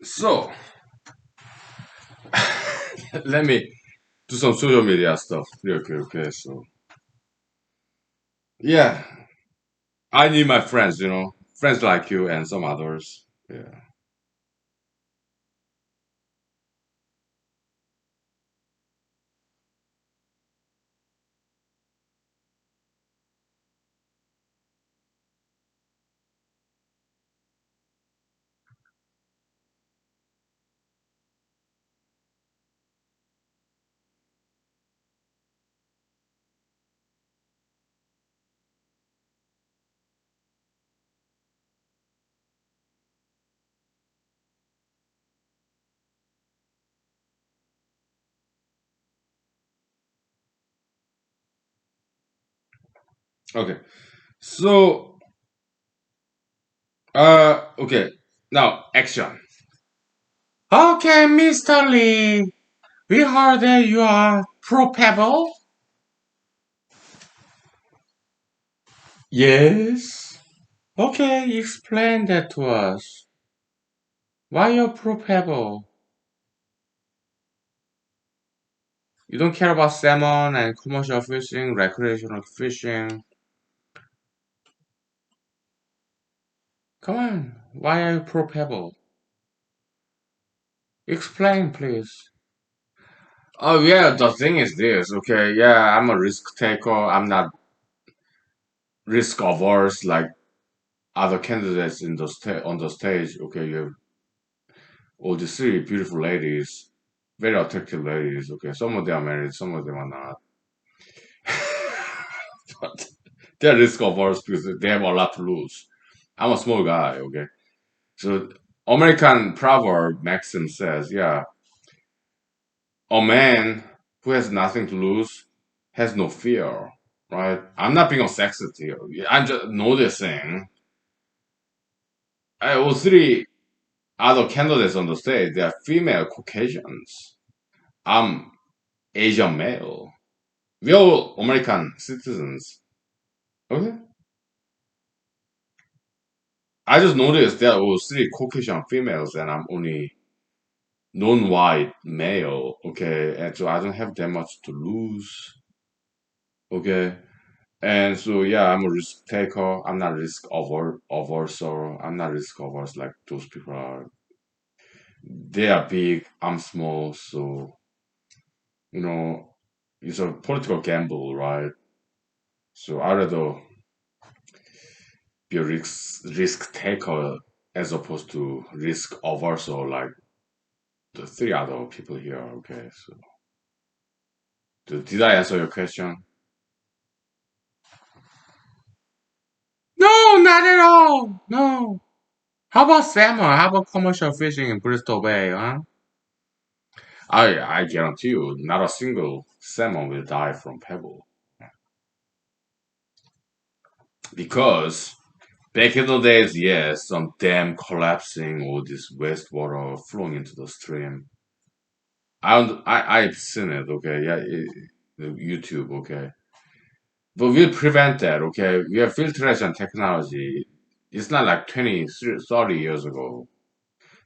so let me do some social media stuff. Okay, okay. So yeah, I need my friends. Friends like you and some others. Yeah. Okay. So okay. Now action. Okay, Mr. Lee. We heard that you are pro-pebble. Yes. Okay, explain that to us. Why you're pro-pebble? You don't care about salmon and commercial fishing, recreational fishing. Come on, why are you pro-pebble? Explain, please. Oh yeah, the thing is this, okay? Yeah, I'm a risk taker. I'm not risk averse like other candidates in the on the stage. Okay, you all these three beautiful ladies, very attractive ladies. Okay, some of them are married, some of them are not. But they're risk averse because they have a lot to lose. I'm a small guy. Okay, so American proverb maxim says, yeah, a man who has nothing to lose has no fear. Right? I'm not being a sexist here. I'm just noticing. All three other candidates on the stage, they are female Caucasians. I'm Asian male. We're all American citizens. Okay? I just noticed there are all three Caucasian females and I'm only non-white male. Okay? And so I don't have that much to lose. Okay? And so yeah, I'm a risk taker. I'm not risk averse or I'm not risk averse like those people are. They are big, I'm small, so you know, it's a political gamble, right? So I rather be a risk taker as opposed to risk averse or like the three other people here. Okay, so did I answer your question? No, not at all. No. How about salmon? How about commercial fishing in Bristol Bay, huh? I guarantee you, not a single salmon will die from pebble because back in the days, yes, some dam collapsing, all this wastewater flowing into the stream. I've seen it. Okay, yeah, YouTube. Okay, but we'll prevent that. Okay, we have filtration technology. It's not like 20, 30 years ago.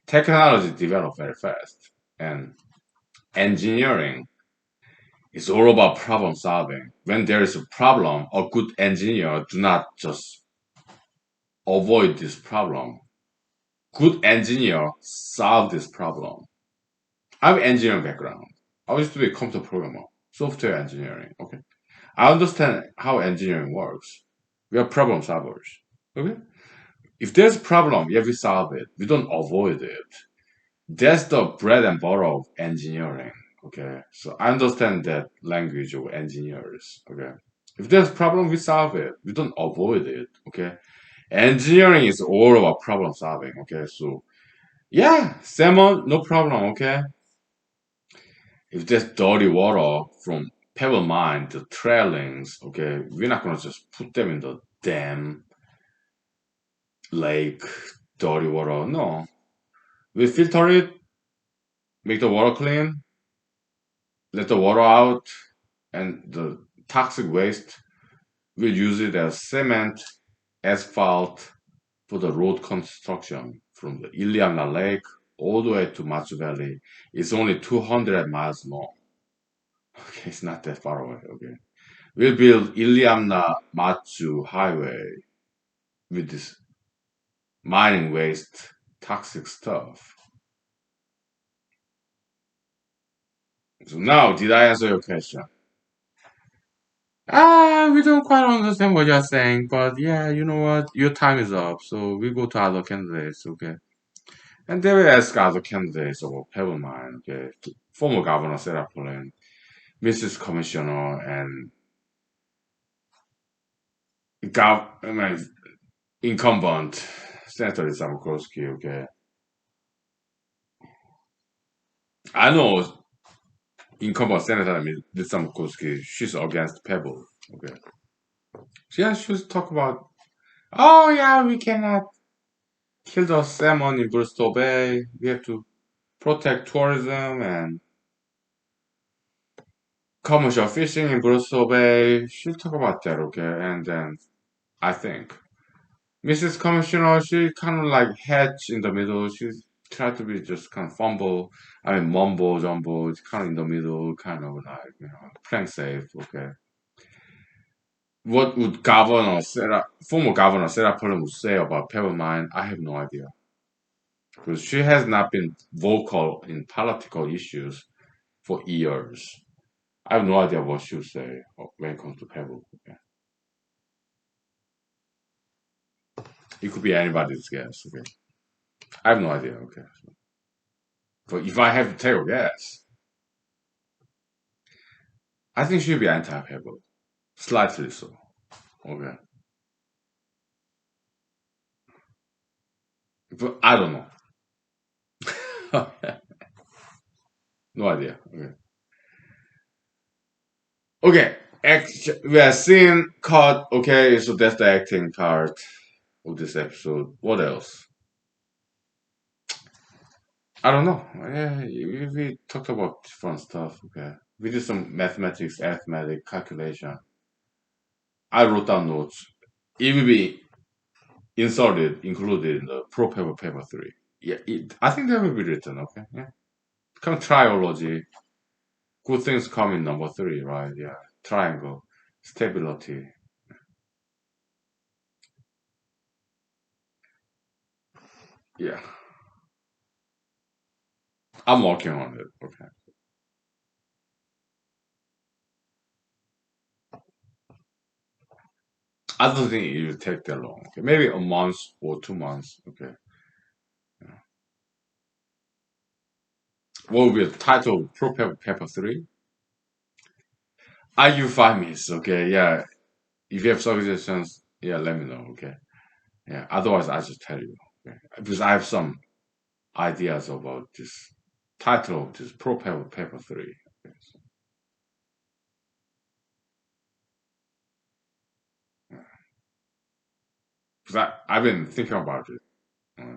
Technology developed very fast, and engineering is all about problem solving. When there is a problem, a good engineer do not just avoid this problem. Good engineer solve this problem. I have engineering background. I used to be a computer programmer, software engineering. Okay. I understand how engineering works. We are problem solvers. Okay? If there's a problem, yeah, we solve it. We don't avoid it. That's the bread and butter of engineering. Okay? So I understand that language of engineers. Okay? If there's a problem, we solve it. We don't avoid it. Okay? Engineering is all about problem solving. Okay? So yeah, salmon, no problem. Okay? If there's dirty water from Pebble Mine, the trailings, okay, we're not gonna just put them in the dam, lake, dirty water. No, we filter it, make the water clean, let the water out, and the toxic waste, we'll use it as cement, asphalt for the road construction from the Iliamna Lake all the way to Machu Valley. It's only 200 miles long. Okay, it's not that far away. Okay. We'll build Iliamna Machu Highway with this mining waste, toxic stuff. So now, did I answer your question? We don't quite understand what you're saying, but yeah, you know what? Your time is up, so we go to other candidates, okay? And they will ask other candidates about Pebble Mine, okay? Former Governor Sarah Palin, Mrs. Commissioner, and I mean, incumbent Senator Samukurski, okay? I know incumbent Senator Samukurski, she's against Pebble, okay? Yeah, she was talk about, oh yeah, we cannot kill the salmon in Bristol Bay. We have to protect tourism and commercial fishing in Bristol Bay. She'll talk about that, okay? And then I think Mrs. Commissioner, she kind of like hedge in the middle. She tried to be just kind of fumble, I mean mumbo jumbo, it's kind of in the middle, kind of like playing safe, okay? What would former Governor Sarah Palin would say about Pebble Mine? I have no idea because she has not been vocal in political issues for years. I have no idea what she'll say when it comes to Pebble. Okay. It could be anybody's guess. Okay. I have no idea. Okay. But if I have to take a guess, I think she'll be anti-hero. Slightly so. Okay. But I don't know. No idea. Okay. Okay. We are seeing cut. Okay, so that's the acting part of this episode. What else? I don't know. Yeah, we talked about fun stuff. Okay. We did some mathematics, arithmetic, calculation. I wrote down notes. It will be included in the pro paper 3. Yeah, I think that will be written. Okay. Yeah. Come triology. Good things come in number 3, right? Yeah. Triangle. Stability. Yeah. I'm working on it. Okay. I don't think it will take that long. Okay. Maybe a month or 2 months. Okay. What will be the title of pro paper 3? Are you 5 minutes? Okay. Yeah. If you have suggestions, yeah, let me know. Okay. Yeah. Otherwise, I just tell you. Okay. Because I have some ideas about this title of this pro paper 3. Okay. Because I've been thinking about it. Uh,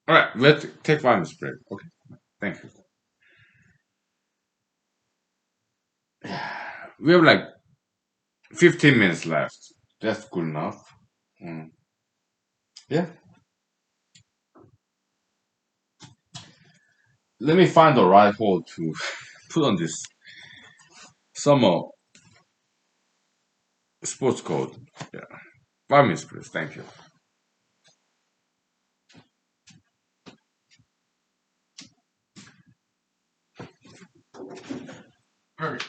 all right. Let's take 5 minutes break. Okay. Thank you. We have like 15 minutes left. That's good enough. Mm. Yeah. Let me find the right hole to put on this summer sports code. Yeah. 5 minutes, please. Thank you. Okay.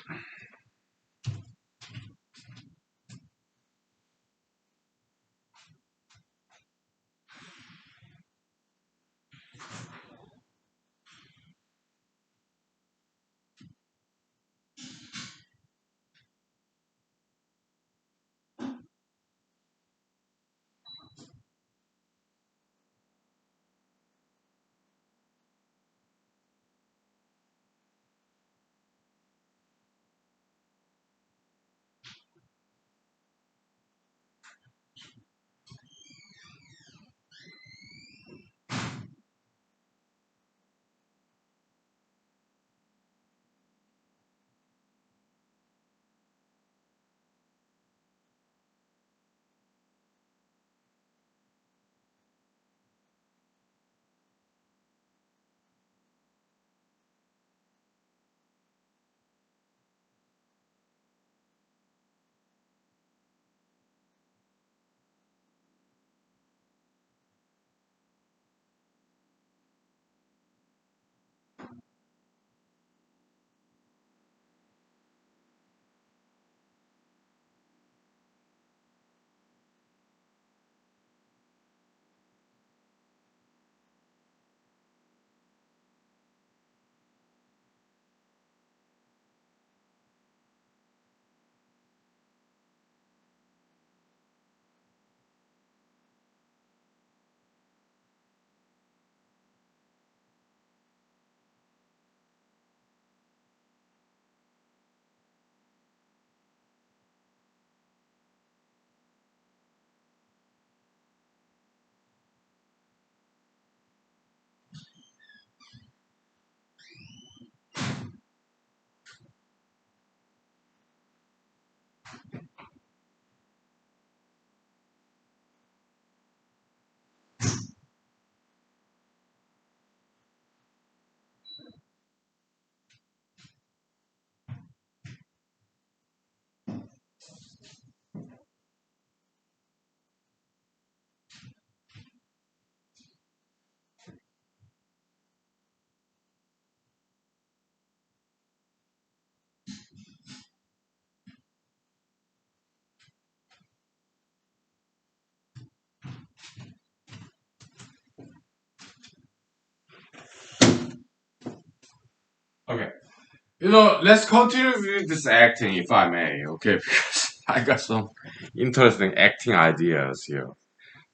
Let's continue with this acting, if I may, okay? Because I got some interesting acting ideas here.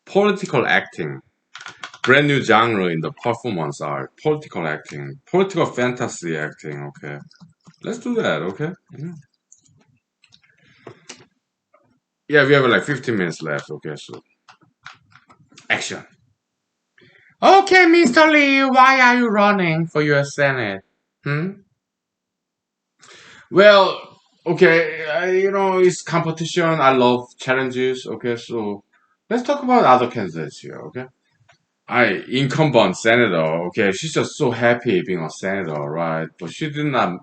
Political acting, brand new genre in the performance art. Political acting, political fantasy acting, okay? Let's do that, okay? Yeah, we have like 15 minutes left, okay? So, action. Okay, Mr. Lee, why are you running for US Senate? Hmm? Well, okay, it's competition. I love challenges. Okay, so let's talk about other candidates here. Okay, incumbent senator. Okay, she's just so happy being a senator, right? But she did not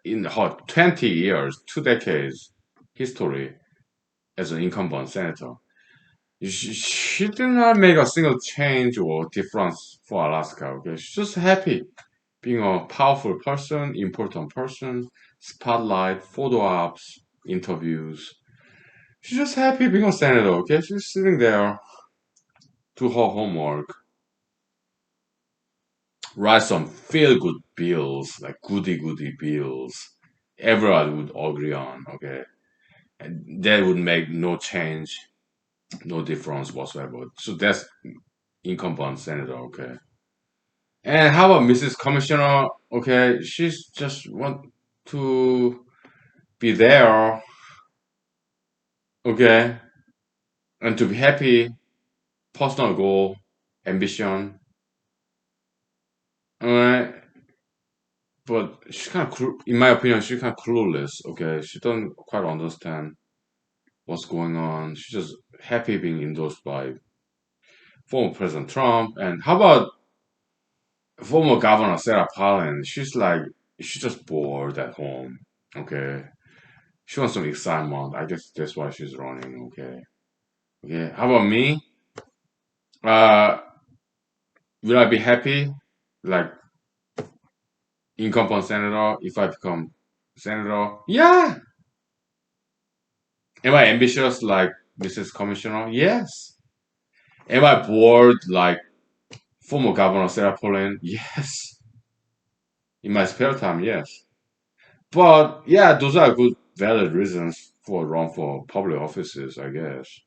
in her 20 years, 2 decades history as an incumbent senator. She did not make a single change or difference for Alaska. Okay, she's just happy being a powerful person, important person, spotlight, photo ops, interviews. She's just happy being a senator, okay? She's sitting there, do her homework, write some feel good bills, like goody goody bills. Everyone would agree on, okay? And that would make no change, no difference whatsoever. So that's incumbent senator, okay? And how about Mrs. Commissioner? Okay, she's just want to be there, okay, and to be happy, personal goal, ambition, alright. But she's kind of, in my opinion, she's kind of clueless. Okay, she don't quite understand what's going on. She's just happy being endorsed by former President Trump. And how about former Governor Sarah Palin? She's just bored at home. Okay, she wants some excitement. I guess that's why she's running. Okay, okay. How about me? Uh, will I be happy? Like incumbent senator if I become senator? Yeah. Am I ambitious like Mrs. Commissioner? Yes. Am I bored like former Governor Sarah Palin? Yes. In my spare time, yes. But yeah, those are good, valid reasons for run for public offices, I guess.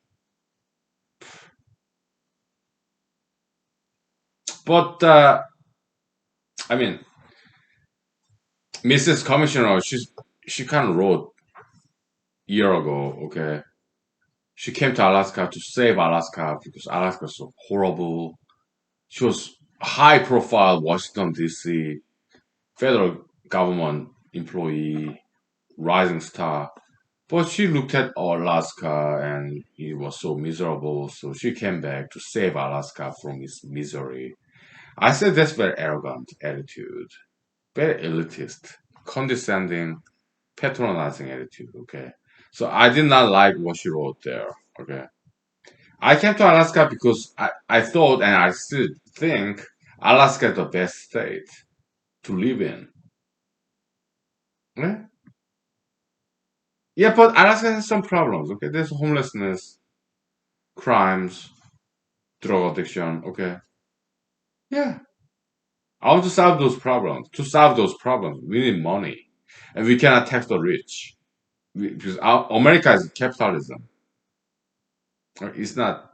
But I mean, Mrs. Commissioner, she kind of wrote a year ago. Okay, she came to Alaska to save Alaska because Alaska is so horrible. She was high profile Washington D.C. federal government employee, rising star. But she looked at Alaska and it was so miserable, so she came back to save Alaska from its misery. I said that's very arrogant attitude, very elitist, condescending, patronizing attitude. Okay, so I did not like what she wrote there. Okay, I came to Alaska because I thought and I still think Alaska is the best state to live in. Yeah, yeah, but Alaska has some problems. Okay, there's homelessness, crimes, drug addiction. Okay, yeah, I want to solve those problems. To solve those problems, we need money, and we cannot tax the rich because America is capitalism. It's not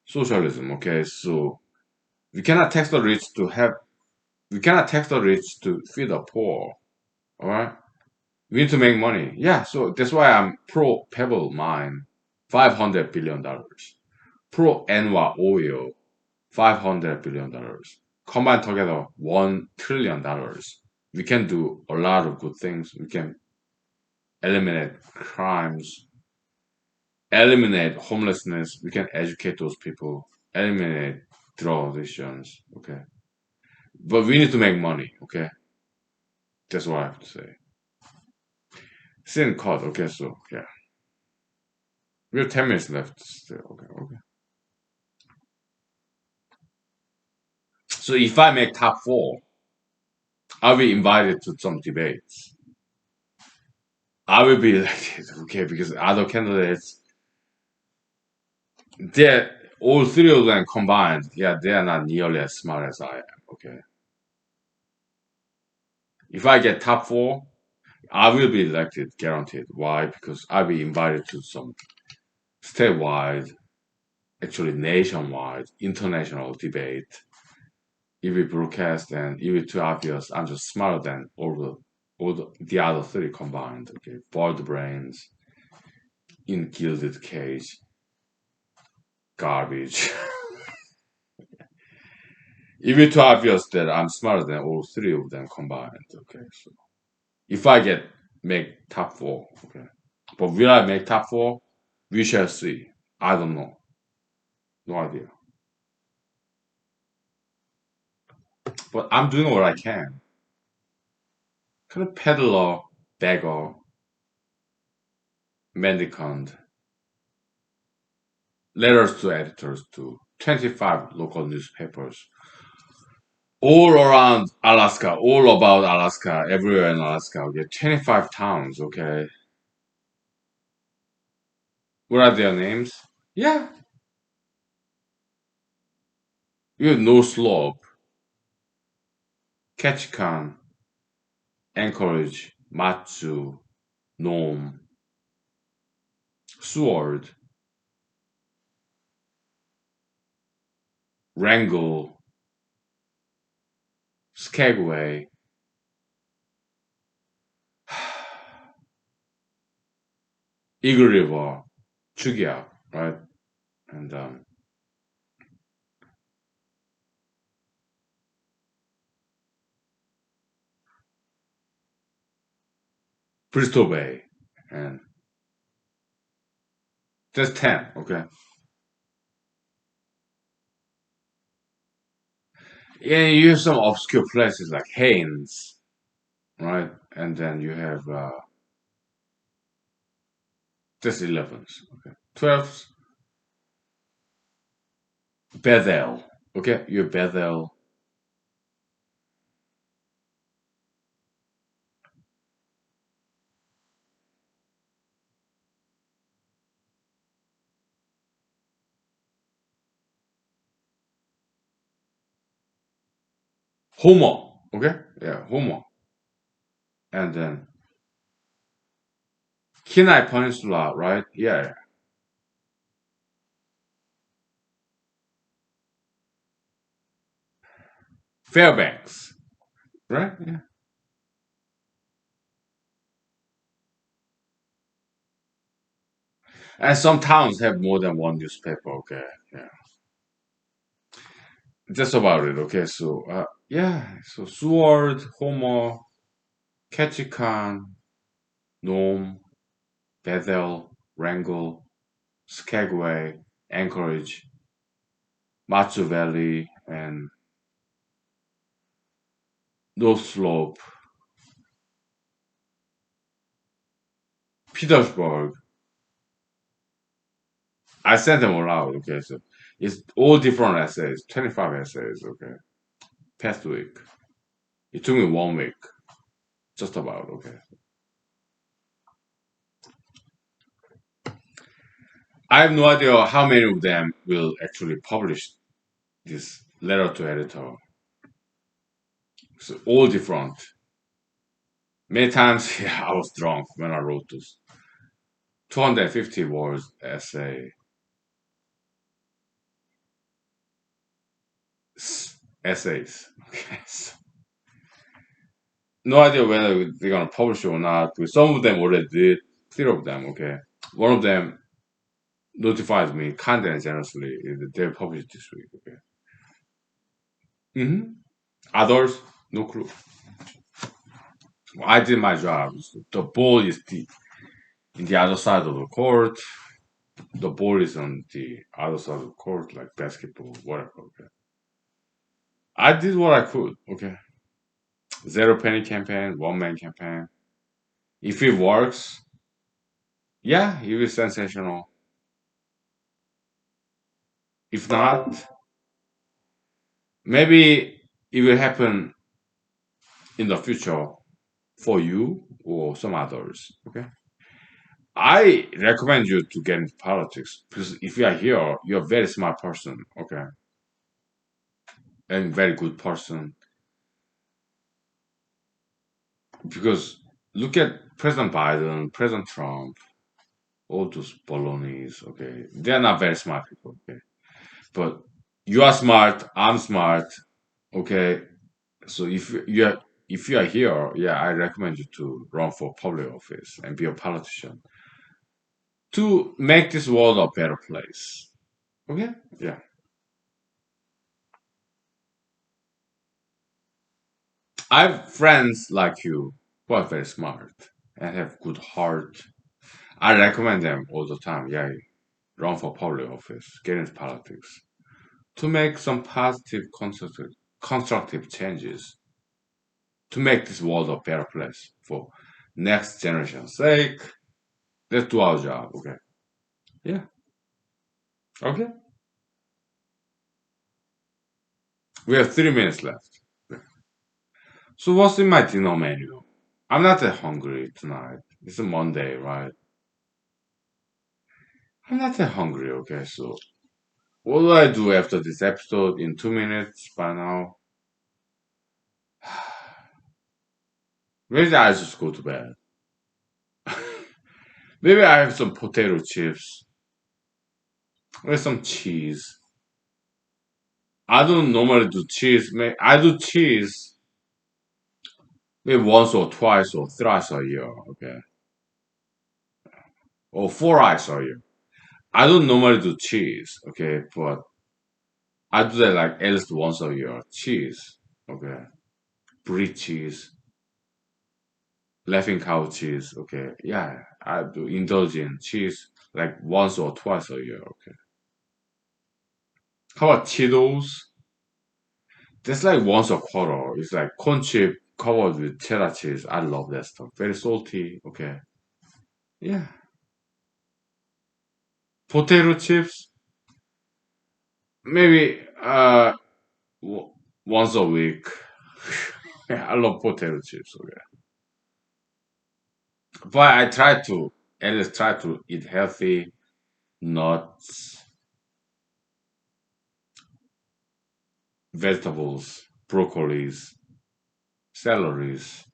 socialism. Okay, so we cannot tax the rich to have. We cannot tax the rich to feed the poor. All right, we need to make money. Yeah, so that's why I'm pro Pebble Mine, $500 billion. Pro Enwa Oil, $500 billion. Combined together, $1 trillion. We can do a lot of good things. We can eliminate crimes, eliminate homelessness. We can educate those people, eliminate drug addictions. Okay, but we need to make money. Okay, that's what I have to say. Sin cut. Okay, so yeah, we have 10 minutes left still. Okay, okay. So if I make top four, I'll be invited to some debates. I will be like, okay, because other candidates, they're all three of them combined. Yeah, they are not nearly as smart as I am. Okay, If I get top four, I will be elected, guaranteed. Why? Because I'll be invited to some statewide, actually nationwide, international debate. If we broadcast and if it's too obvious, I'm just smarter than the other three combined. Okay, bald brains in gilded cage, garbage. If it's too obvious that I'm smarter than all three of them combined. Okay, so if I get make top four, okay, but will I make top four? We shall see. I don't know. No idea. But I'm doing what I can. Kind of peddler, beggar, mendicant, letters to editors to 25 local newspapers all around Alaska, all about Alaska, everywhere in Alaska. Okay, 25 towns. Okay, what are their names? Yeah, you have No Slope, Ketchikan, Anchorage, Matsu, Nome, Seward, Wrangell, Skagway, Eagle River, Chugia, right? And Bristol Bay, and that's 10. Okay, yeah, you have some obscure places like Haines, right? And then you have that's 11th. Okay, 12th, Bethel. Okay, you have Bethel, Homer. Okay, yeah, Homer, and then Kenai Peninsula, right? Yeah, yeah. Fairbanks, right? Yeah. And some towns have more than one newspaper. Okay, yeah. That's about it. Okay, so yeah, so Seward, Homer, Ketchikan, Nome, Bethel, Wrangell, Skagway, Anchorage, Matsu Valley, and North Slope, Petersburg. I sent them all out. Okay, so it's all different essays, 25 essays. Okay, past week. It took me 1 week, just about. Okay, I have no idea how many of them will actually publish this letter to editor. So all different. Many times, yeah, I was drunk when I wrote this 250 words essay, essays. Okay, so no idea whether they're gonna publish it or not. Because some of them already did. Three of them, okay. One of them notified me kindly and generously they published this week. Okay. Others, no clue. I did my job. The ball is in the other side of the court. The ball is on the other side of the court, like basketball, whatever. Okay. I did what I could. Okay. Zero penny campaign, one man campaign. If it works, yeah, it was sensational. If not, maybe it will happen in the future for you or some others. Okay. I recommend you to get into politics because if you are here, you're a very smart person. Okay. And very good person. Because look at President Biden, President Trump, all those balonies. Okay, they're not very smart people. Okay, but you are smart. I'm smart. Okay, so if you are here, yeah, I recommend you to run for public office and be a politician to make this world a better place. Okay, yeah. I have friends like you who are very smart and have good heart. I recommend them all the time. Yeah, run for public office, get into politics to make some positive, constructive changes to make this world a better place for next generation's sake. Let's do our job. Okay. Yeah. Okay. We have 3 minutes left. So what's in my dinner menu? I'm not that hungry tonight. It's a Monday, right? I'm not that hungry. Okay. So what do I do after this episode in 2 minutes by now? Maybe I just go to bed. Maybe I have some potato chips with some cheese. I don't normally do cheese. I do cheese maybe once or twice or thrice a year, okay, or 4 times a year. I don't normally do cheese, okay, but I do that like at least once a year. Cheese, okay, brie cheese, laughing cow cheese, okay, yeah, I do indulge in cheese like once or twice a year, okay. How about Cheetos? That's like once a quarter. It's like corn chip covered with cheddar cheese. I love that stuff. Very salty. Okay. Yeah. Potato chips. Maybe w- once a week. Yeah, I love potato chips. Okay. But I try to at least try to eat healthy, nuts, vegetables, broccolis, celeries.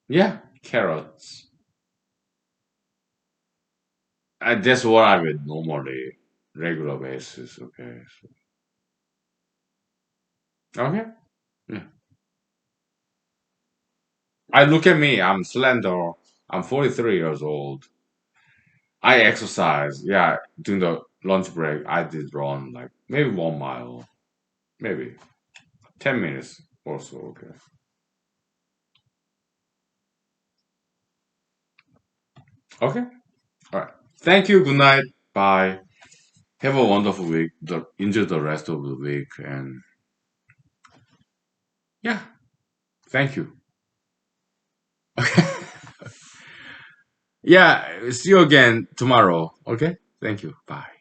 Yeah, carrots. And that's what I would normally regular basis. Okay. Okay. Yeah. I look at me, I'm slender. I'm 43 years old. I exercise. Yeah, during the lunch break, I did run like maybe 1 mile, maybe 10 minutes or so. Okay. Okay. All right. Thank you. Good night. Bye. Have a wonderful week. Enjoy the rest of the week. And yeah, thank you. Yeah, see you again tomorrow. Okay. Thank you. Bye.